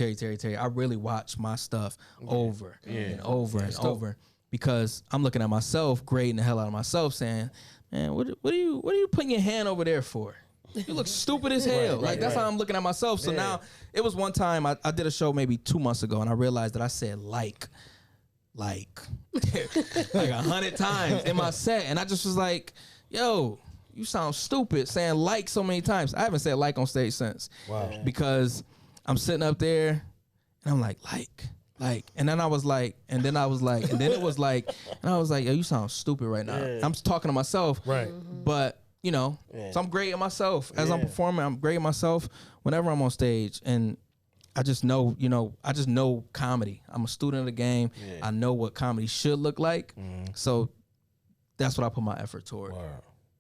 I really watch my stuff over and over and over because I'm looking at myself, grading the hell out of myself, saying, "Man, what are you putting your hand over there for? You look stupid as hell." That's how I'm looking at myself. So now it was one time I did a show maybe 2 months ago, and I realized that I said like 100 times in my set, and I just was like, "Yo, you sound stupid saying like so many times." I haven't said like on stage since. Wow. Because I'm sitting up there and I'm like, and then I was like, and then it was like, and I was like, yo, you sound stupid right now. I'm just talking to myself. Right. But, you know, so I'm grading myself as I'm performing. I'm grading myself whenever I'm on stage. And I just know, I just know comedy. I'm a student of the game. I know what comedy should look like. So that's what I put my effort toward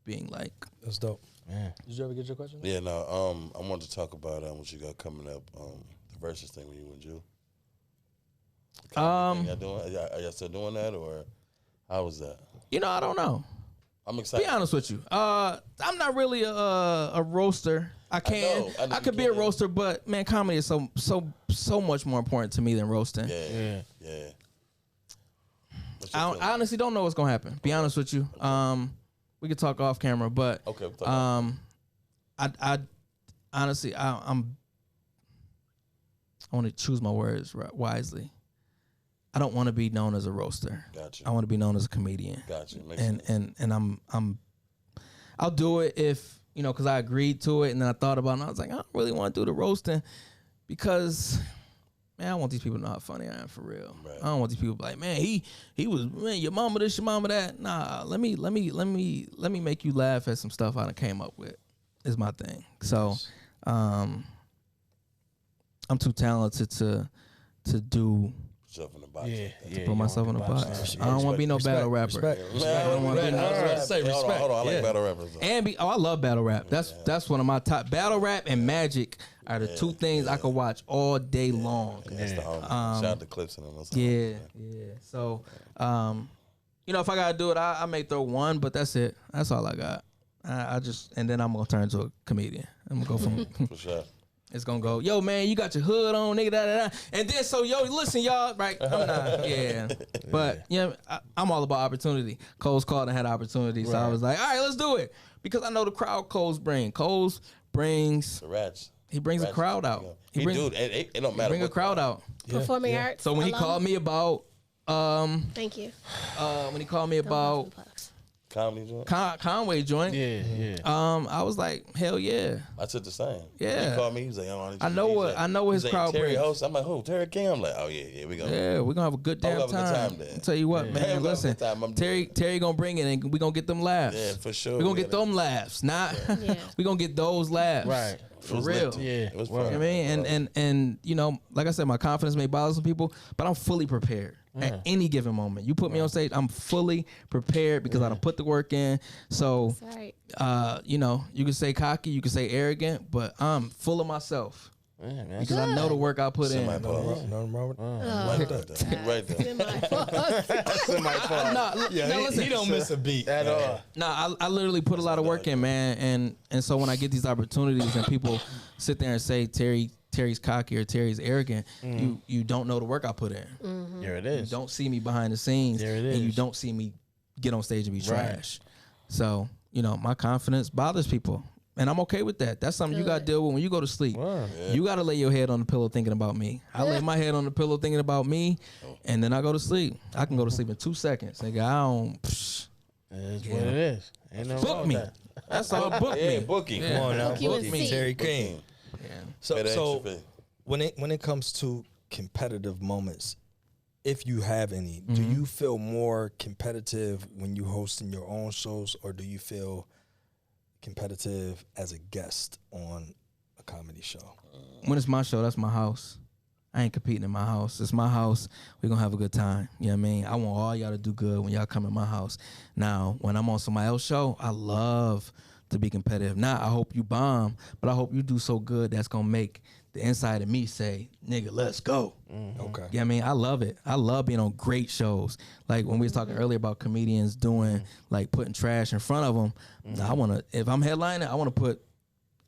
being like. That's dope. Did you ever get your question? Yeah, no. I wanted to talk about what you got coming up. The versus thing with you and Jew. Y'all doing? Are y'all still doing that, or how was that? I don't know. I'm excited. Be honest with you. I'm not really a roaster. I know I you could be a can. roaster, but man, comedy is so much more important to me than roasting. Yeah. What's your I feeling? honestly don't know what's gonna happen. Be honest with you. We could talk off camera, but Okay, we'll talk I honestly I want to choose my words wisely. I don't want to be known as a roaster. Gotcha. I want to be known as a comedian. Gotcha. Makes And sense. and I'll do it if, because I agreed to it, and then I thought about it, and I was like, I don't really want to do the roasting because, man, I want these people to know how funny I am for real. Right. I don't want these people to be like, man, he was, man, your mama this, your mama that. Nah, let me make you laugh at some stuff I done came up with. Is my thing. So, I'm too talented to do. Yourself in the box. To put myself in the box. I don't want to be no battle rapper. Respect. I don't want to be no Respect. Hold on. I like battle rappers. And I love battle rap. That's one of my top. Battle rap and magic are the two things I could watch all day long. That's the homie. Shout out to Clips and them. Yeah. So, if I gotta do it, I may throw one, but that's it. That's all I got. I just, and then I'm gonna turn into a comedian. I'm gonna go from. For sure. It's gonna go, yo, man, you got your hood on, nigga, da. And then, so, yo, listen, y'all, right? I'm not, yeah. But, I'm all about opportunity. Cole's called and had opportunity, so I was like, all right, let's do it. Because I know the crowd Cole's brings. The rats. He brings a crowd out. It don't matter. Bring a crowd out. Performing arts. So when he called me about, thank you. when he called me about Comedy joint? Conway joint. Yeah. I was like, hell yeah. I took the same. Yeah. He called me. He was like, oh, I know what his crowd Terry brings. host. I'm like, who? Terry King. I'm like, oh yeah, we go. Yeah, we're gonna have a good damn time. I'll tell you what, man. Listen, Terry gonna bring it, and we gonna get them laughs. Yeah, for sure. We gonna get them laughs. Not we gonna get those laughs. Right. For real. Yeah. It was You know fun. what I mean? And like I said, my confidence may bother some people, but I'm fully prepared at any given moment. You put me on stage, I'm fully prepared because I done put the work in. So, Right. you can say cocky, you can say arrogant, but I'm full of myself. Yeah, man. Because I know the work I put in. Nothing wrong with that. Right there. He don't miss a beat At all. Nah, I literally put a lot of work in, man. And so when I get these opportunities and people sit there and say Terry's cocky or Terry's arrogant, you don't know the work I put in. There it is. You don't see me behind the scenes. There it And you is. don't see me get on stage and be Right. trash. So, my confidence bothers people. And I'm okay with that. That's something you got to deal with when you go to sleep. Wow. You got to lay your head on the pillow thinking about me. I lay my head on the pillow thinking about me, and then I go to sleep. I can go to sleep in 2 seconds. Nigga, I don't. It is what it is. Ain't no Book me. That's all. Book me. Booking. Come on now, Book you book and me, see. Terry King. Yeah. So when it comes to competitive moments, if you have any, do you feel more competitive when you hosting your own shows, or do you feel competitive as a guest on a comedy show? When it's my show, that's my house. I ain't competing in my house. It's my house. We're going to have a good time. You know what I mean? I want all y'all to do good when y'all come in my house. Now, when I'm on somebody else's show, I love to be competitive. Now, I hope you bomb, but I hope you do so good that's going to make the inside of me say, nigga, let's go. Okay. You know what I mean? I love it. I love being on great shows. Like when we was talking earlier about comedians doing, like putting trash in front of them. I want to, if I'm headlining, I want to put,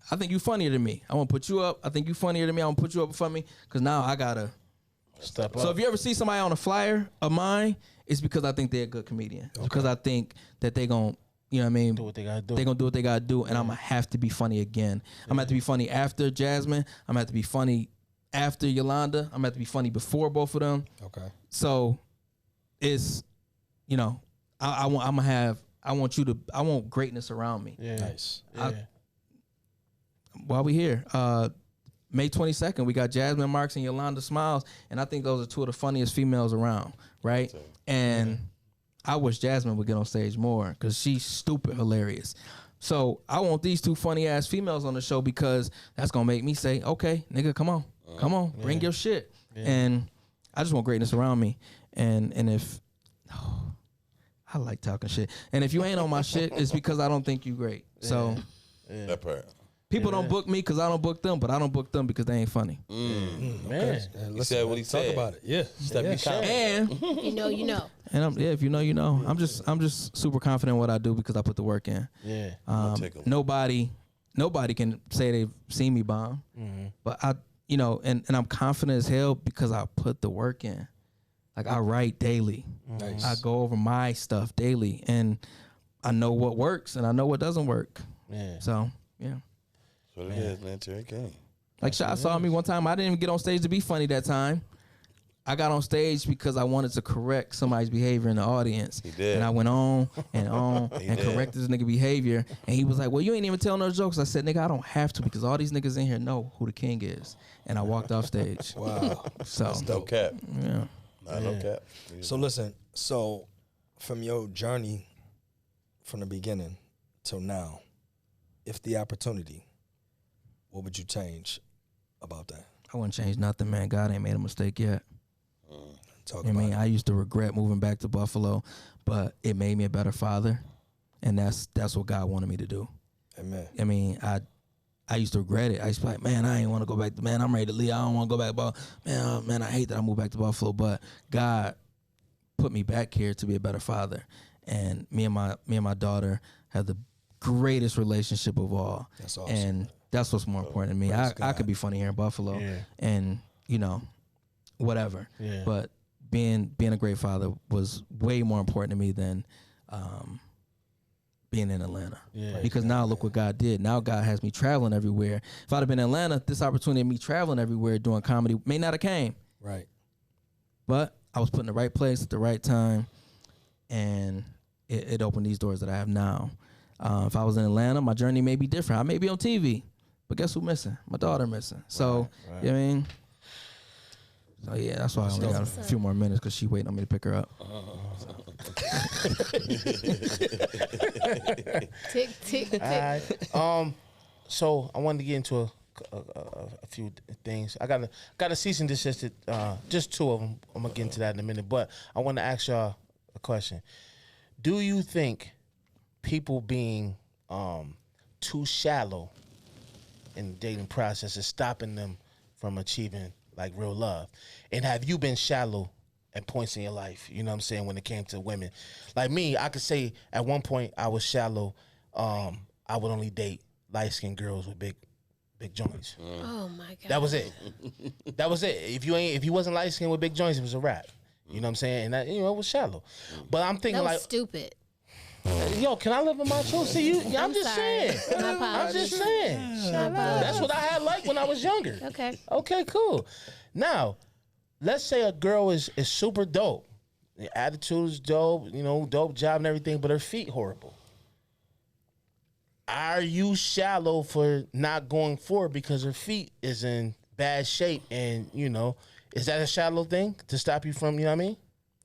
I think you funnier than me. I want to put you up. I think you funnier than me. I want to put you up in front of me because now I got to Step up. So if you ever see somebody on a flyer of mine, it's because I think they're a good comedian. It's because I think that they going to, you know what I mean? Do what they gotta do. They're going to do what they got to do, and I'm going to have to be funny again. I'm going to have to be funny after Jasmine. I'm going to have to be funny after Yolanda. I'm going to have to be funny before both of them. Okay. So it's, I want greatness around me. Yeah. Nice. Yeah. While we here, May 22nd, we got Jasmine Marks and Yolanda Smiles, and I think those are two of the funniest females around, right? And I wish Jasmine would get on stage more because she's stupid hilarious. So I want these two funny ass females on the show because that's gonna make me say, okay, nigga, come on, bring your shit. And I just want greatness around me. And if I like talking shit, and if you ain't on my shit, it's because I don't think you great. So That part. people don't book me because I don't book them, but I don't book them because they ain't funny. Man. He said what he said. Talk about it. Yeah. And You know. and if you know, you know. I'm just super confident in what I do because I put the work in. Yeah. Take 'em. Nobody can say they've seen me bomb, but I, and I'm confident as hell because I put the work in. Like I write daily. Nice. I go over my stuff daily, and I know what works and I know what doesn't work. Yeah. So yeah. That's what it is, man. Terry King. Like Shot saw me one time. I didn't even get on stage to be funny that time. I got on stage because I wanted to correct somebody's behavior in the audience. He did. And I went on and on and corrected this nigga behavior. And he was like, well, you ain't even telling no jokes. I said, nigga, I don't have to because all these niggas in here know who the king is. And I walked off stage. Wow. So, No cap. yeah. No cap. So listen, so from your journey from the beginning till now, if the opportunity, what would you change about that? I wouldn't change nothing, man. God ain't made a mistake yet. Talk I about mean, it. I used to regret moving back to Buffalo, but it made me a better father. And that's what God wanted me to do. Amen. I mean, I used to regret it. I used to be like, man, I ain't want to go back. Man, I'm ready to leave. I don't want to go back. Man, I hate that I moved back to Buffalo. But God put me back here to be a better father. And me and my daughter have the greatest relationship of all. That's awesome. And that's what's more important to me. I could be funny here in Buffalo, and whatever. Yeah. But being a great father was way more important to me than being in Atlanta. Yeah. Because now look what God did. Now God has me traveling everywhere. If I'd have been in Atlanta, this opportunity of me traveling everywhere doing comedy may not have came. Right. But I was put in the right place at the right time, and it opened these doors that I have now. If I was in Atlanta, my journey may be different. I may be on TV, but guess who's missing? My daughter missing. So, you know what I mean? So, yeah, that's why I only got a few more minutes because she waiting on me to pick her up. Tick, tick, tick. All right. So I wanted to get into a few things. I got a cease and desist. Just two of them. I'm gonna get into that in a minute. But I want to ask y'all a question. Do you think people being too shallow in the dating process is stopping them from achieving like real love? And have you been shallow at points in your life? You know what I'm saying, when it came to women? Like me, I could say at one point I was shallow. I would only date light-skinned girls with big joints. Oh my god. That was it. That was it. If you wasn't light-skinned with big joints, it was a wrap. You know what I'm saying? And that, it was shallow. But I'm thinking That was like, stupid. yo, can I live in my truth? See you? I'm just sorry. saying. My I'm apologies. just saying. That's what I had like when I was younger. Okay. Okay, cool. Now, let's say a girl is super dope. The attitude is dope, dope job and everything, but her feet horrible. Are you shallow for not going forward because her feet is in bad shape? And, is that a shallow thing to stop you from, you know what I mean?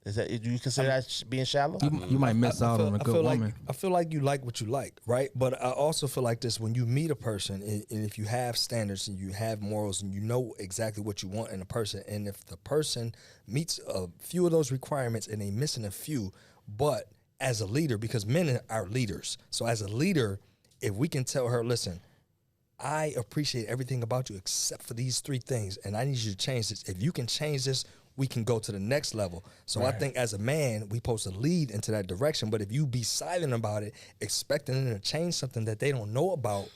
Do you consider that being shallow? You might miss out on a good woman. I feel like you like what you like, right? But I also feel like this: when you meet a person, and if you have standards and you have morals and you know exactly what you want in a person, and if the person meets a few of those requirements and they missing a few, but as a leader, because men are leaders, so as a leader, if we can tell her, listen, I appreciate everything about you except for these three things, and I need you to change this. If you can change this, we can go to the next level. So I think as a man, we supposed to lead into that direction. But if you be silent about it, expecting them to change something that they don't know about,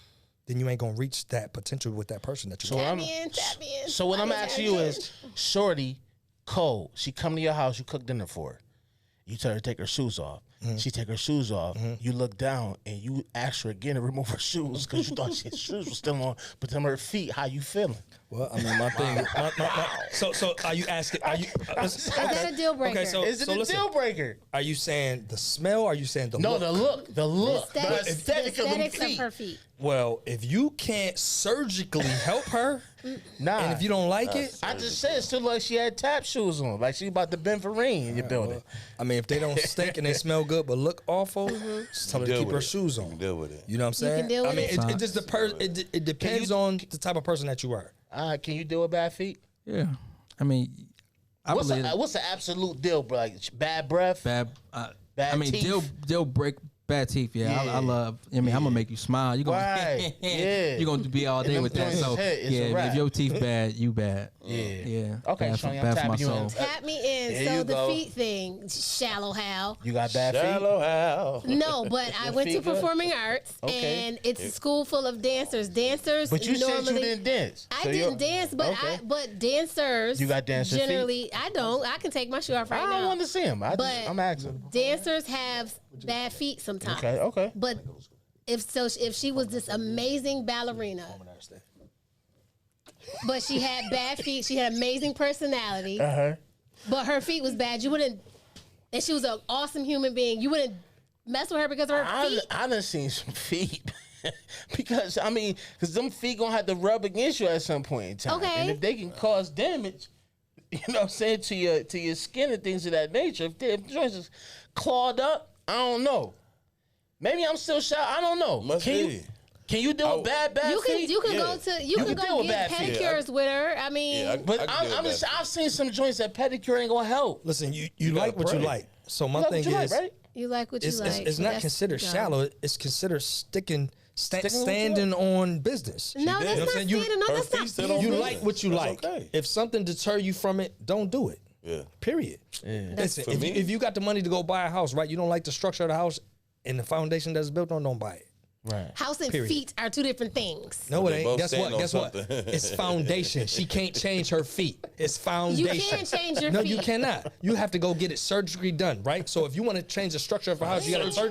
then you ain't gonna reach that potential with that person that you want. Tap me in. So what I'm asking you is, shorty, cold, she come to your house, you cook dinner for her. You tell her to take her shoes off. She take her shoes off. You look down and you ask her again to remove her shoes because you thought her shoes were still on. But them her feet, how you feeling? Well, I mean, my thing. So are you asking? Are you? Is that a deal breaker? Okay, so Is it a listen, deal breaker? Are you saying the smell? Or are you saying the No, look? the look, the Aesthetics aesthetic of them of feet. her feet. Well, if you can't surgically help her, Nah, and if you don't like it, I just said it's still like she had tap shoes on, like she about to bend for rain in your building. I mean, if they don't stink and they smell good but look awful, just tell her to Deal keep with her it. shoes You on. can deal with it. You know what I'm saying? can deal I with mean, it. it just it depends on the type of person that you are. Can you deal with bad feet? Yeah. I mean, I What's believe the absolute deal, bro? Like bad breath? bad. Bad I mean, teeth? they'll break bad teeth. Yeah, I love. I mean, I'm gonna make you smile. You gonna Right, yeah. you gonna be all day them with that. joints So is hit, it's a yeah, wrap. if your teeth bad, you bad. Yeah. Okay, bad for, Shawny, I'm bad for my tapping you soul. in. Tap me in. There So you the go. feet thing, shallow Hal. You got bad feet? Shallow Hal. No, but I went to feet good? performing arts, Okay. and it's a school full of dancers. Dancers, But you normally, said you didn't dance. I So didn't you're- dance, but Okay. but dancers. You got dancer feet? generally. I don't. I can take my shoe off right I don't now. want to see him. But I'm asking. dancers have bad feet sometimes. Okay. But if she was this amazing ballerina, but she had bad feet, she had amazing personality. but her feet was bad, you wouldn't. And she was an awesome human being. You wouldn't mess with her because of her feet. I done seen some feet. Because them feet gonna have to rub against you at some point in time. Okay. And if they can cause damage, you know what I'm saying, to your skin and things of that nature. If the joints is clawed up, I don't know. Maybe I'm still shy. I don't know. Can you do a bad feet? You can go get pedicures with her. I mean, I've seen some joints that pedicure ain't gonna help. Listen, you like what you like. So my thing is, right? You like what you like. It's not considered shallow. It's considered standing on business. No, that's not standing on. That's not business. You like what you like. Okay. If something deter you from it, don't do it. Yeah. Period. Yeah. Listen, if you got the money to go buy a house, right? You don't like the structure of the house and the foundation that's built on, don't buy it. Right. House and feet are two different things. No, it They ain't. both Guess stand what? on Guess what? something. It's foundation. She can't change her feet. It's foundation. You can't change your No, feet. you cannot. You have to go get it surgically done, right? So if you want to change the structure of a house, you got to tear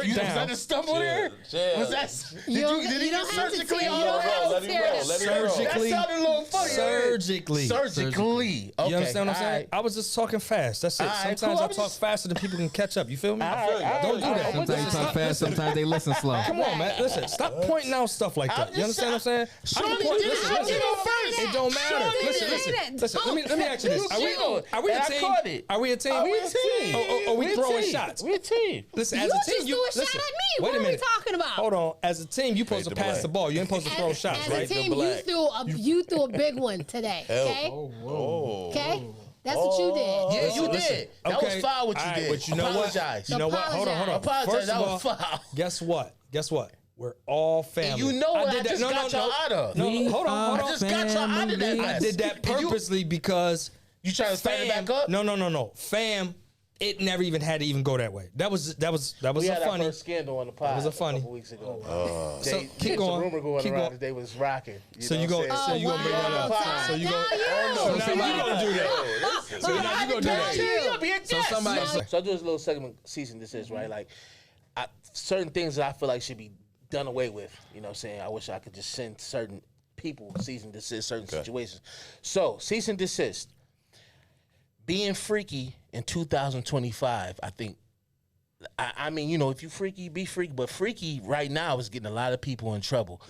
it Was down. that a stumble there? Chill. Was that? You don't Did he have get to surgically tear- on you don't the have to Let him tear roll. the- Let him roll. Surgically. That sounded a little funny. Surgically. Surgically. Okay. You understand what I'm saying? all right. I was just talking fast. That's it. All right, Sometimes cool. I talk faster than people can catch up. You feel me? All right, Don't do all that. right. Sometimes you talk fast, sometimes they listen slow. Come on, man. Listen, stop pointing out stuff like that. You understand what I'm saying? Shawnee did it first. It don't matter. Shawnee Listen, did listen. it. Listen, let me ask you this. Are we a And I team? caught it. Are we a team? We a team. Or we We a throwing team. shots? We a team. Listen, You as a just team, threw a listen. shot at me. Wait What a are we minute. talking about? Hold on. As a team, you supposed to Fade to pass black. the ball. You ain't supposed to throw shots, As right? a team, you threw a big one today. Okay. Okay. That's what you did. Yeah, you Listen, did. That was foul what you All right, did. but you know Apologize. what? You know what? Hold on. Apologize. First That of was all, foul. Guess what? We're all family. And you know what I did just got y'all out of. No, hold on. I just got y'all out of that I mess. did that purposely because You trying to start it back up? No. Fam, it never even had to even go that way. That was We a had our funny. first scandal on the pod was a funny. couple weeks ago. So keep There's going. a rumor going Keep around going. that they was rocking. So you know go. what I'm So you gonna bring that Wow. up. So you go. Oh, So now you gonna do that. So now you gonna do that. You'll be a guest. somebody- So I do this little segment, cease and desist, right? Like, certain things that I feel like should be done away with. You know what I'm saying? I wish I could just send certain people cease and desist certain situations. So, cease and desist. Being freaky in 2025, I think, I mean, you know, if you freaky, be freaky. But freaky right now is getting a lot of people in trouble.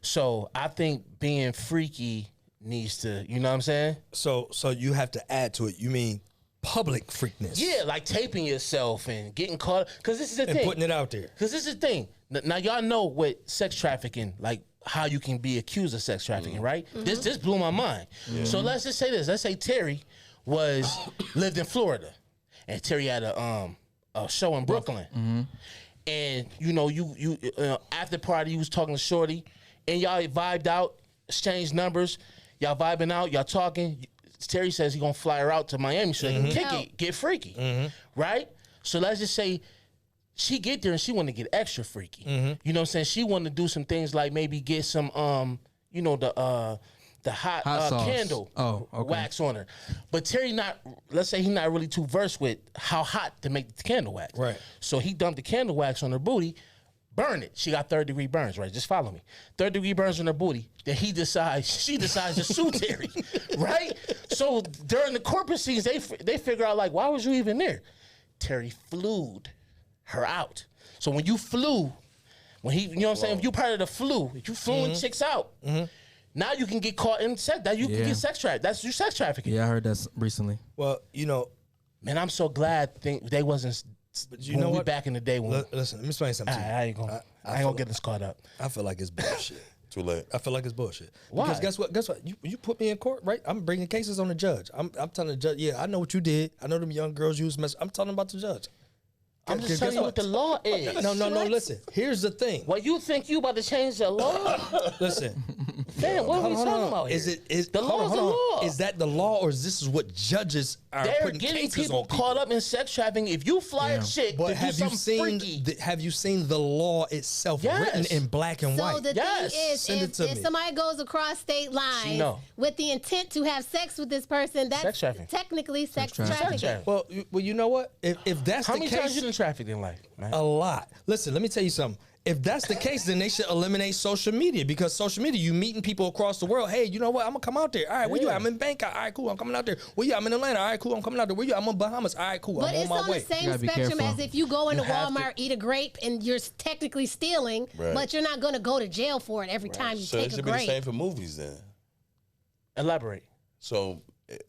So I think being freaky needs to, you know what I'm saying? So you have to add to it. You mean public freakness? Yeah, like taping yourself and getting caught. Because this is the And thing. putting it out there. Because this is the thing. Now, y'all know what sex trafficking, like how you can be accused of sex trafficking, right? This blew my mind. So let's just say this. Let's say Terry lived in Florida. And Terry had a show in Brooklyn. And, you know, you after party, you was talking to Shorty. And y'all vibed out, exchanged numbers. Y'all vibing out, y'all talking. Terry says he gonna fly her out to Miami so they can kick it, get freaky, right? So let's just say she get there and she want to get extra freaky. You know what I'm saying? She want to do some things like maybe get some, you know, the hot sauce. candle Okay. wax on her. But Terry let's say he not really too versed with how hot to make the candle wax. Right. So he dumped the candle wax on her booty, burn it. She got 3rd-degree burns, right? Just follow me. 3rd-degree burns on her booty. Then she decides to sue Terry, right? So during the court proceedings, they figure out like, why was you even there? Terry flued her out. So when you flew, you know what I'm saying? If you part of the flu, if you flew chicks out, now you can get caught in sex. That you can get sex trafficking. That's your sex trafficking. Yeah, I heard that recently. Well, you know. Man, I'm so glad they wasn't. But you know what? Back in the day when Listen, let me explain something to you. I ain't gonna get us caught up. I feel like it's bullshit. Too late. I feel like it's bullshit. Why? Because guess what? You put me in court, right? I'm bringing cases on the judge. I'm telling the judge, yeah, I know what you did. I know them young girls you was messing. I'm telling about the judge. I'm just telling you what the law is. No. Listen, here's the thing. What you think you about to change the law? Listen. Man, what are we Hold on. talking about here? Is the law is the law? Is that the law, or is this is what judges are They're putting getting cases people on people? caught up in sex trafficking. If you fly a chick But to do have you something seen freaky, have you seen the law itself Yes. written in black and So white? the Yes. thing is, Send it to if me. somebody goes across state lines know. with the intent to have sex with this person, that's Sex trafficking. technically sex trafficking. trafficking. Sex trafficking. Well, you know what? If that's how the many case, times you been trafficked in life, man? a lot. Listen, let me tell you something. if that's the case, then they should eliminate social media, because social media, you meeting people across the world. Hey, you know what? I'm gonna come out there. All right, where you at? I'm in Bangkok. All right, cool. I'm coming out there. Where you at? I'm in Atlanta. All right, cool. I'm coming out there. Where you at? I'm in Bahamas. All right, cool. But I'm it's on on my way. the same gotta be spectrum careful. as if you go into You have to- Walmart, eat a grape, and you're technically stealing, Right. but you're not going to go to jail for it every time you So it take a should be the same grape. for movies then. Elaborate. So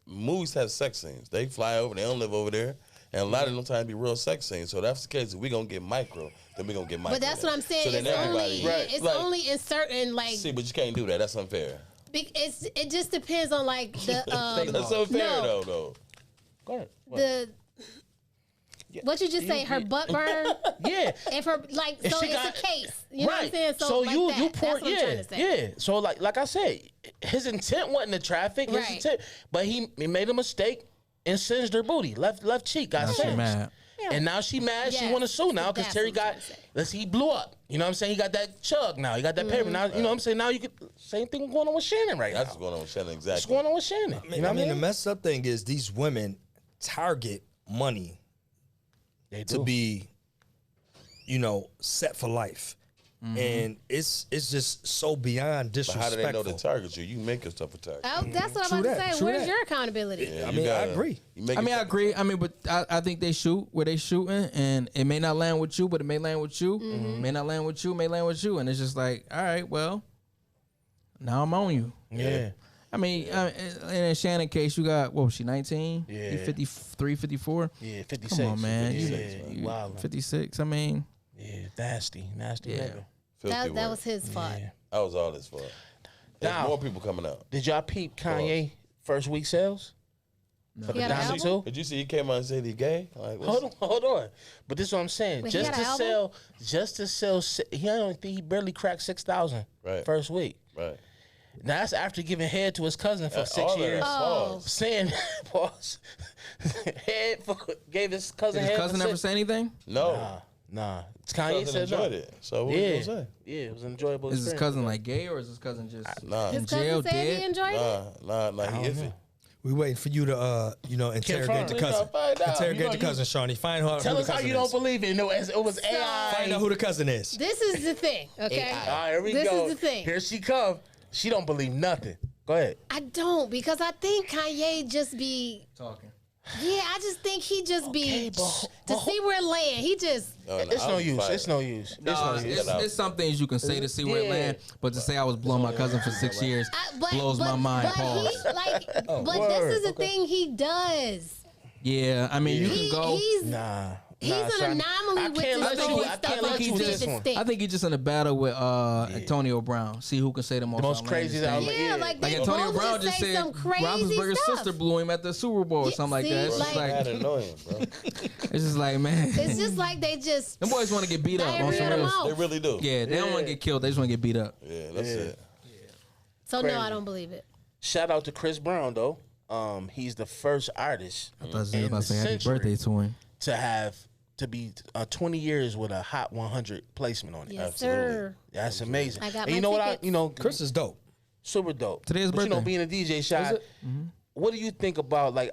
movies have sex scenes. They fly over. They don't live over there. And a lot of them times be real sex scenes. So that's the case. If we gonna get micro, then we gonna get micro. But that's then. what I'm saying. So then It's everybody, only it's like, only in certain like See, but you can't do that. That's unfair. it just depends on like the That's unfair no. though. Go ahead. the what you just say, her butt burn. Yeah. If her like, If so she it's got- a case. You know what I'm saying? So like you that. pour, That's what I'm trying to say. yeah. So like I said, his intent wasn't the traffic. His Right. intent, but he made a mistake and singed her booty, left cheek got Now she singed. mad. And now she mad. She Yes. want to sue now because That's Terry what I'm got. trying to say. Let's see, he blew up. You know what I'm saying? He got that chug now. He got that paper. Now you know what I'm saying. Now you could same thing going on with Shannon right That's now. what's going on with Shannon. What's Exactly. going on with Shannon? You know I what mean, the messed up thing is these women target money They to do. be, set for life. And it's just so beyond But how do they know disrespectful. to target you? You make yourself a target. Oh, that's what True I'm about that, to say. true Where's that. your accountability? Yeah, I you mean, I gotta- agree. you make I mean, I yourself- agree. I mean, but I think they shoot where they shooting, and it may not land with you, but it may land with you. May not land with you, may land with you, and it's just like, all right, well, now I'm on you. Yeah. I mean, in Shannon case, you got what was she 19? Yeah. You 53, 54. Yeah, 56. Come on, man. 56, You wow. 56. I mean, Yeah, nasty Yeah. nigga. Filthy That word. was his fault. Yeah. That was all his fault. There's Now- more people coming out. Did y'all peep Kanye first week sales? For He the had an Diamond album? 2? Did you see he came out and said he gay? Like, what's- Hold on. But this is what I'm saying. Wait, he had an album? Just to sell, he don't think he barely cracked 6,000 Right. first week. Right. Now that's after giving head to his cousin for 6 all of years. that. Oh. Pause. Saying, pause, gave his cousin did head. his cousin for ever six- say anything? No. Nah. Kanye Cousin said no. enjoyed it. So what Yeah, you gonna say? yeah, it was an enjoyable. Is his experience. cousin like gay, or is his cousin just Nah. His in cousin jail said he dead? enjoyed it. Nah. He iffy. We waiting for you to, interrogate the Confirm. cousin. Find out. Interrogate You know, the cousin, Shawnee. Find out Tell who us the how cousin you don't is. believe it. No, it was AI. Find out who the cousin is. This is the thing, okay? All right, here we This go. is the thing. Here she come. She don't believe nothing. Go ahead. I don't, because I think Kanye just be, Talking. yeah, I just think he just Okay, be, but- to see where it land, he just, It's no use. It's no use. It's no use. It's some things you can say to see where it Yeah. land, but to say I was blowing my cousin for 6 years but, blows my mind. But Pause. he, like, but Word. this is the thing he does. Yeah, I mean, you can go. He's Nah. He's an Shawnee. anomaly I with can't this let whole you. I stuff can't let about you being with this one. distinct. I think he's just in a battle with Antonio Brown. See who can say the most. most outlandish crazy thing. out- Yeah, like Like they Antonio both Brown just say said some crazy Roethlisberger's stuff. sister blew him at the Super Bowl or Yeah, something like see, that. It's just like- like, That annoying, bro. it's just like, man, It's just like they just. them boys want to get beat up on some diarrhea them real. out. They really do. Yeah, they don't want to get killed. They just want to get beat up. Yeah, that's it. So Crazy. no, I don't believe it. Shout out to Chris Brown though. He's the first artist I thought you in were about to the say happy century birthday to him. to be 20 years with a Hot 100 placement on it. Yes, Absolutely. sir. That's amazing. I got and my you know tickets. what? Chris is dope. Super dope. Today's but you know, birthday. being a DJ shot. What do you think about like?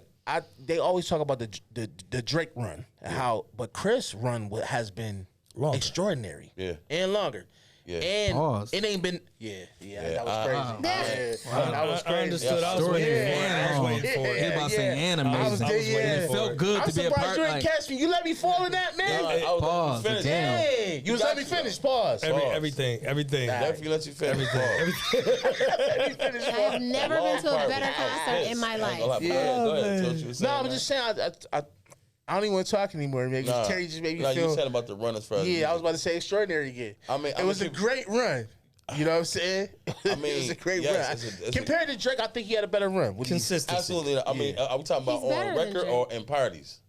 They always talk about the Drake run, how, but Chris run has been Longer. extraordinary, Yeah. and longer. Yeah. And Pause. it ain't been, that was crazy. That- That was I crazy. understood. I was Story waiting is for it. I was long. waiting for He was it. about to say anime. I was waiting It for felt it. good I'm to be a surprised part. you ain't Like, catch me. You let me fall in that, man. I was Pause, finish. damn. Hey, you was let me finish. Pause. Everything. Definitely let you finish. Let me finish. I've never been to a better concert in my life. Go ahead. Tell what you were No, saying, I'm man. just saying. I don't even want to talk anymore. Maybe Nah. Terry just made me Nah, feel. you said about the runners for us. Yeah, I was about to say extraordinary again. I mean, it was a great run. You know what I'm saying? I mean, it was a great yes, run. it's a- Compared to Drake, I think he had a better run. What do you- Consistency. Absolutely. I mean, are we talking about He's better on than record Drake. or in parties?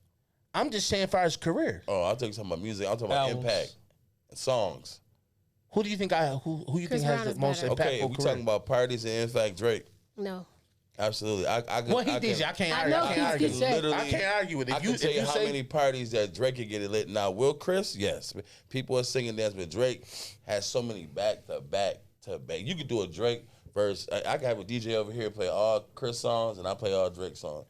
I'm just saying, for his career, Oh, I thought you were talking about music. I'm talking about Albums. impact, songs. who do you think who you Chris think has Brown the is most better. impactful Okay, if we career? talking about parties and in fact Drake. No. Absolutely. I Well, he DJ. I can't I argue. know I can't he's argue. good shit. Literally, I can't argue with it. I If can you tell you how say many parties that Drake could get it lit. Now, will Chris? Yes. People are singing dance, but Drake has so many back to back to back. You could do a Drake verse. I can have a DJ over here play all Chris songs, and I play all Drake songs.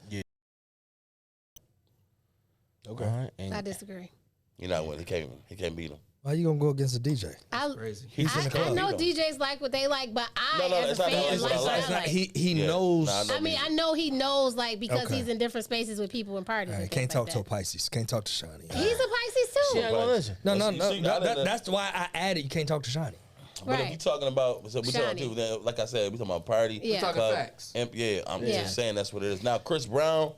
okay, I disagree. You know what? He can't beat him. Why you gonna go against a DJ? Crazy. He's in the club. I know DJs like what they like, but I, No, as a it's not- fan, it's like not- what I it's not- like. he Yeah. knows. Nah, I mean, I know he knows, like, because Okay. he's in different spaces with people and parties. All right, and can't things talk like to a that. Pisces. Can't talk to Shani. He's a Pisces too. She ain't gonna listen. No, You see, I didn't- that's why I added. You can't talk to Shani. But if Right. you talking about, so we talking Shiny. people that, like I said, we talking about party. Yeah. We're talking club, facts. Yeah, I'm Yeah. just saying that's what it is. Now, Chris Brown,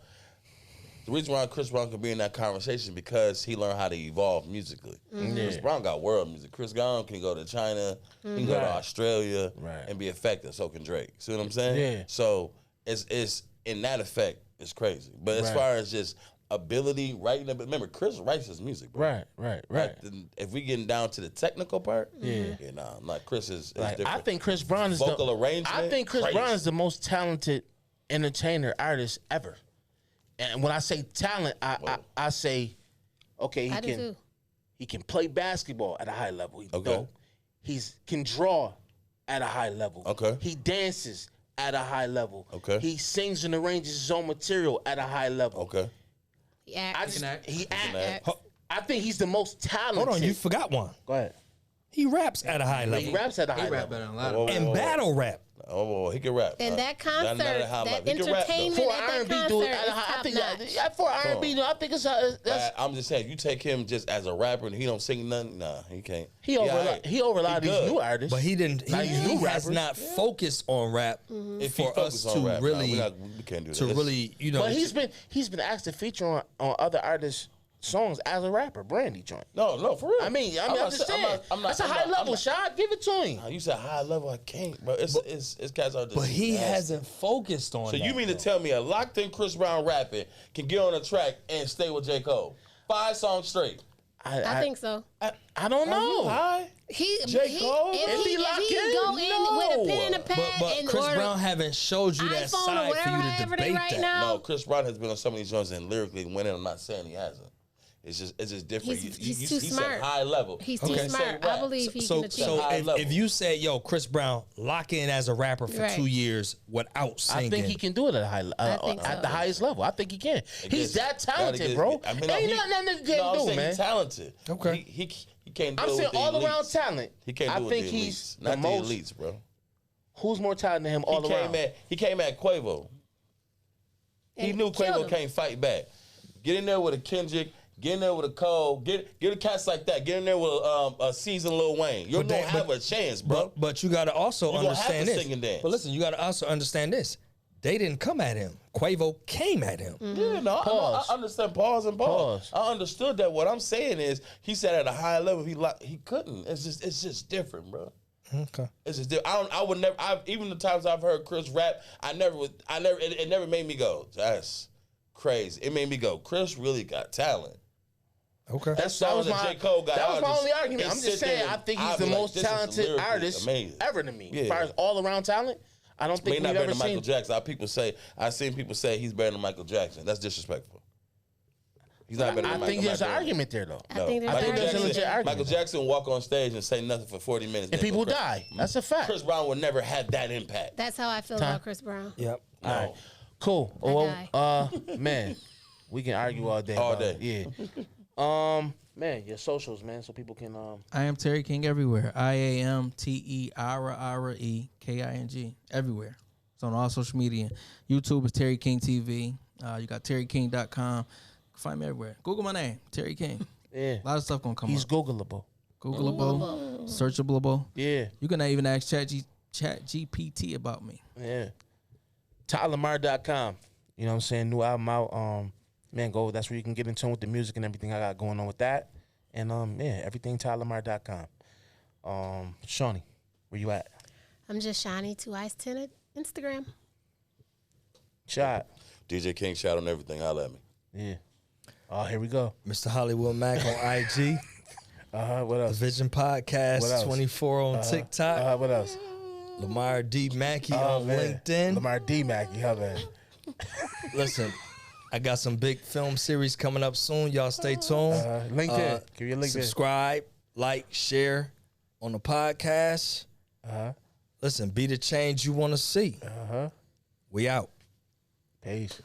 the reason why Chris Brown can be in that conversation because he learned how to evolve musically. Chris Brown got world music. Chris Brown can go to China, he can go to Right. Australia, Right. and be effective. So can Drake. See what I'm saying? Yeah. So it's in that effect, it's crazy. But as Right. far as just ability, writing, remember Chris writes his music, bro. Right. Like, if we getting down to the technical part, Yeah. nah, like Chris is Like, different. I think Chris Brown is Vocal the, arrangement, I think Chris crazy. Brown is the most talented entertainer artist ever. And when I say talent, I say, okay, I do too. he can play basketball at a high level. He's Okay. dope. He's can draw at a high level. Okay. He dances at a high level. Okay. He sings and arranges his own material at a high level. Okay. He acts. I just act. he can act. act. I think he's the most talented. Hold on, you forgot one. Go ahead. He raps at a high He level raps at a high He rap level. better than a lot Whoa, of whoa, and whoa. battle rap. Oh, he can rap. And that concert, Not at a high that level. He can rap, though. entertainment For at that R&B concert dude, is I think top-notch. for R&B dude, I think it's that's I'm just saying, you take him just as a rapper and he don't sing nothing. Nah, he can't. he over alright. he over a lot of He these good. new artists. But he didn't. Like He these new has rappers. not focused on rap If he for focus us on to rap, really we can't do that. to It's- really But he's been asked to feature on other artists' songs as a rapper. Brandy joint. No, for real. I'm not just saying- saying. That's a high level shot. Give it to him. You said high level. I can't, bro. It's cats out there. But he nasty. hasn't focused on. So you mean to tell me a locked in Chris Brown rapping can get on a track and stay with J. Cole 5 songs straight? I think so. I don't know. High? He, J. Cole? if he lock go in? in with a pen and a pad But and Chris order Brown haven't showed you that iPhone or side for whatever, you to however they debate right that. now. No, Chris Brown has been on some of these joints and lyrically winning. I'm not saying he hasn't. It's just different. He's too he smart. said high level. He's He too didn't say smart. I rap. believe he So, can achieve. so high if, level. if you say, "Yo, Chris Brown, lock in as a rapper for Right. 2 years without singing," I think he can do it at a high, think at so. the highest level. I think he can. He's that talented, bro. I Ain't mean, nothing that no, nigga I'm can't do, saying man. he's talented. Okay. He can't do I'm it saying with the all around elites. talent. He can't do I it with think the he's elites. the Not most. the elites, bro. Who's more talented than him all around? He came at Quavo. He And knew killed Quavo him. can't fight back. Get in there with a Kendrick. Get in there with a Cole. Get a cats like that. Get in there with a seasoned Lil Wayne. You But don't they- have but- a chance, bro. But you got to also gonna have understand to this. sing and dance. But listen, you got to also understand this. They didn't come at him. Quavo came at him. Yeah, no, Pause. I understand. Pause and pause. I understood that. What I'm saying is, he said at a high level, he couldn't. It's just different, bro. Okay. It's just different. I would never. Even the times I've heard Chris rap, it never made me go, that's crazy. It made me go, Chris really got talent. Okay. That song that J. Cole got that was out, my just- only argument. they I'm sit just saying, there I and think he's I'll the be like, most this is talented lyrically artist amazing. ever to me. Yeah. As far as all around talent, I don't But think he's we've not better ever than Michael seen. Jackson. I've seen people say he's better than Michael Jackson. That's disrespectful. He's not better than I Michael think there's an Jackson. argument there, though. I think there's Michael an there's a argument. legit argument. Michael Jackson walk on stage and say nothing for 40 minutes. And then people go crazy. die. That's a fact. Chris Brown would never have that impact. That's how I feel about Chris Brown. Yep. No. All right. Cool. Well, man, we can argue all day. All about day. it. Yeah. Man, your socials, man, so people can. I am Terry King everywhere. IAMTERREKING everywhere. It's on all social media. YouTube is Terry King TV. You got TerryKing.com. Find me everywhere. Google my name, Terry King. Yeah. A lot of stuff gonna come He's up. Googleable. Googleable, searchable. Yeah. You can even ask Chat GPT about me. Yeah. TylerMar.com. You know what I'm saying? New album out. Man, go. That's where you can get in tune with the music and everything I got going on with that. And yeah, everything TylerMar.com. Shawnee, where you at? I'm just Shiny 2 Ice 10 at Instagram. Shot. DJ King shout on everything. Holla at me. Yeah. Oh, here we go. Mr. Hollywood Mac on IG. What The else? Vision Podcast What else? 24 on TikTok. What else? Lamar D. Mackey on man. LinkedIn. Lamar D. Mackey, huh, man? Listen, I got some big film series coming up soon. Y'all stay tuned. LinkedIn. Give your LinkedIn. Subscribe, like, share on the podcast. Listen, be the change you want to see. We out. Peace.